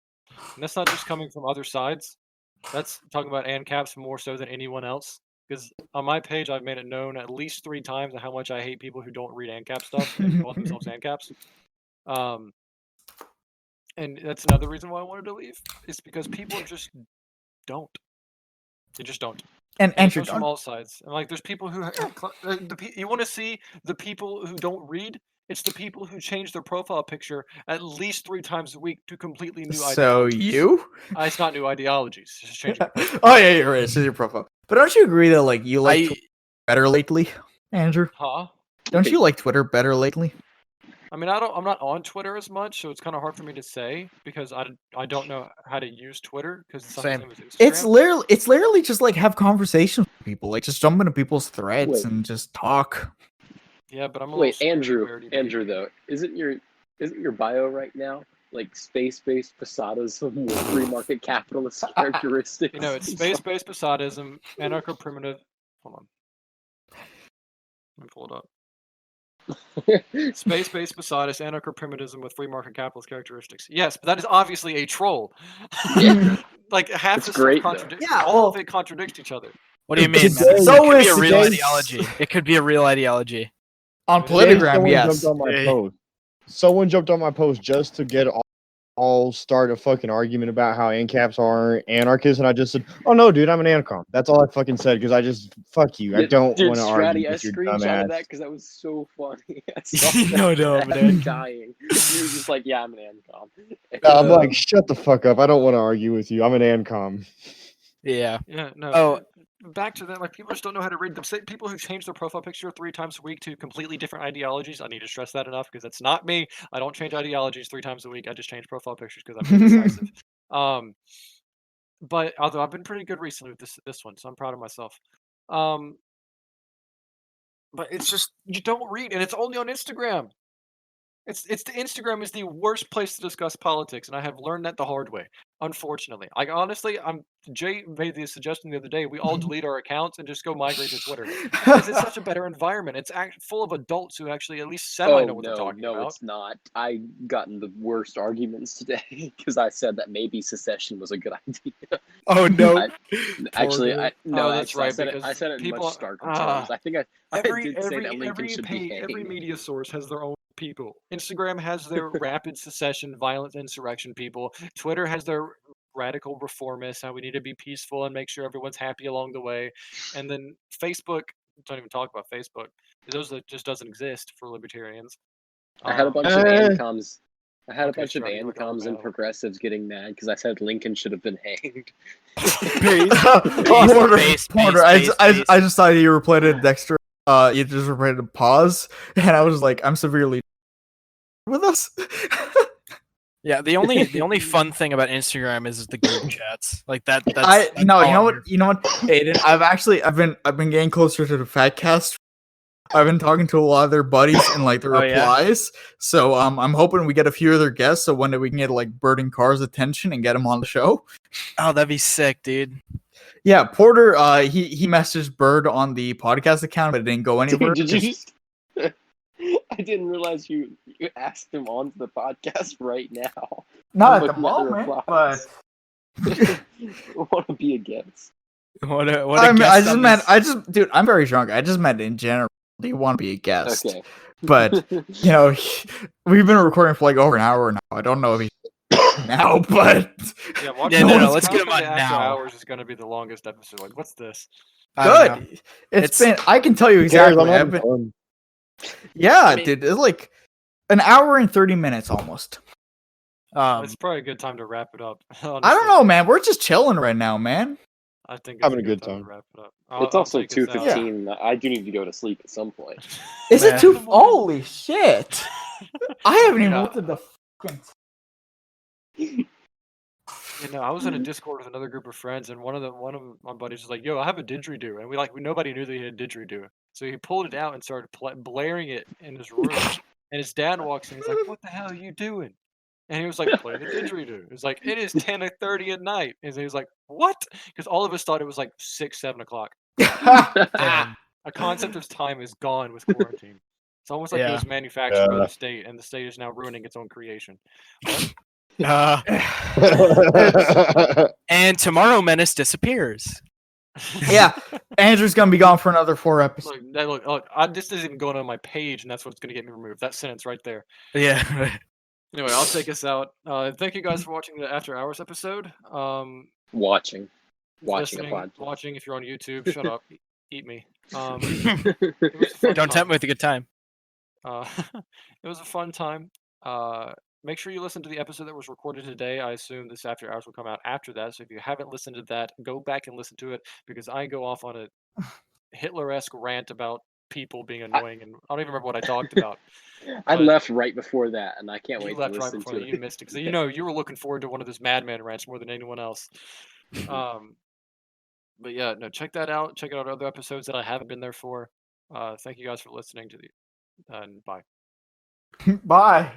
And that's not just coming from other sides. That's talking about ANCAPs more so than anyone else. Because on my page, I've made it known at least 3 times how much I hate people who don't read ANCAP stuff and call themselves ANCAPs. And that's another reason why I wanted to leave. Is because people just don't. They just don't. And Andrew, from all sides. And like, there's people who you want to see the people who don't read. It's the people who change their profile picture at least 3 times a week to completely new ideologies. So you? It's not new ideologies. It's just changing. Oh yeah, you're right. It's just your profile. But don't you agree that like you like Twitter better lately, Andrew? Huh? Don't you like Twitter better lately? I mean, I'm not on Twitter as much, so it's kind of hard for me to say because I don't know how to use Twitter because it's the same as Instagram. It's literally just like have conversations with people, like just jump into people's threads and just talk. Yeah, but I'm Andrew though, isn't your bio right now like space-based fasadism with free market capitalist characteristics? You know, it's space-based fasadism, anarcho-primitive. Hold on, let me pull it up. Space-based fasadist, anarcho-primitivism with free market capitalist characteristics. Yes, but that is obviously a troll. Yeah. Like half the stuff contradicts. Yeah, all of it contradicts each other. What do you mean? So it could be a real today's... ideology. It could be a real ideology. On Politigram, yes. Someone jumped on my post just to get all start a fucking argument about how ANCAPs are anarchists, and I just said, "Oh no, dude, I'm an ANCOM." That's all I fucking said because I just fuck you. I don't want to argue Stratty, I with your screenshotted that dumbass. because that was so funny. I saw that. No, I'm man. dying. You were just like, "Yeah, I'm an ANCOM." I'm like, shut the fuck up. I don't want to argue with you. I'm an ANCOM. Yeah. Yeah, no. Oh. Back to that, like people just don't know how to read them. People who change their profile picture 3 times a week to completely different ideologies. I need to stress that enough because that's not me. I don't change ideologies 3 times a week. I just change profile pictures because I'm indecisive. But although I've been pretty good recently with this one, so I'm proud of myself. But it's just you don't read, and it's only on Instagram. It's the Instagram is the worst place to discuss politics, and I have learned that the hard way. Unfortunately, honestly, Jay made the suggestion the other day. We all delete our accounts and just go migrate to Twitter because it's such a better environment. It's full of adults who actually at least semi know what they're talking about. No, it's not. I got in the worst arguments today because I said that maybe secession was a good idea. Oh no! That's right. I said it in much starker terms. I think I did say that Lincoln should be hanged. Every media source has their own people. Instagram has their rapid secession, violent insurrection people. Twitter has their radical reformists, how we need to be peaceful and make sure everyone's happy along the way. And then Facebook, don't even talk about Facebook. Those that just doesn't exist for libertarians. I had a bunch of ANCOMs. I had a bunch of ANCOMs and progressives getting mad because I said Lincoln should have been hanged. Porter, I just thought you replied to Dexter. You just replied to pause, and I was like, I'm severely with us. Yeah, the only fun thing about Instagram is the group chats. Like that. You know what, Aiden? I've been getting closer to the Fat Cast. I've been talking to a lot of their buddies and like the replies. Yeah? So I'm hoping we get a few other guests so one day we can get like Bird and Carr's attention and get him on the show. Oh, that'd be sick, dude. Yeah, Porter, he messaged Bird on the podcast account, but it didn't go anywhere. Dude, did you just... I didn't realize you asked him onto the podcast right now. Not at the moment, but want to be a guest. Dude, I'm very drunk. I just meant in general. Do you want to be a guest? Okay. But we've been recording for like over an hour now. I don't know if he's now, but no, let's get him on now. Hours is going to be the longest episode. Like, what's this? Good. It's been. I can tell you exactly. Dude, it's like an hour and 30 minutes almost. It's probably a good time to wrap it up. Honestly. I don't know, man. We're just chilling right now, man. I think having a good time. To wrap it up. It's also 2:15. Yeah. I do need to go to sleep at some point. Is it 2? Holy shit! I haven't even looked at the fucking. I was in a Discord with another group of friends, and one of my buddies was like, "Yo, I have a didgeridoo," and nobody knew that he had a didgeridoo, so he pulled it out and started blaring it in his room. And his dad walks in, he's like, "What the hell are you doing?" And he was like, "Playing the didgeridoo." It was like, "It is 10:30 at night," and he was like, "What?" Because all of us thought it was like 6, 7 o'clock. A concept of time is gone with quarantine. It's almost like it was manufactured by the state, and the state is now ruining its own creation. And tomorrow Menace disappears. Yeah, Andrew's gonna be gone for another 4 episodes. This isn't even going on my page, and that's what's gonna get me removed. That sentence right there. Yeah. Anyway, I'll take us out. Thank you guys for watching the After Hours episode. Watching a podcast. Watching if you're on YouTube. Shut up. Eat me. Don't tempt me with a good time. It was a fun time. Make sure you listen to the episode that was recorded today. I assume this After Hours will come out after that. So if you haven't listened to that, go back and listen to it because I go off on a Hitler-esque rant about people being annoying, and I don't even remember what I talked about. I left right before that, and I can't wait to listen to it. You missed it, because you were looking forward to one of those Madman rants more than anyone else. But yeah, no, check that out. Check out other episodes that I haven't been there for. Thank you guys for listening to and bye. Bye.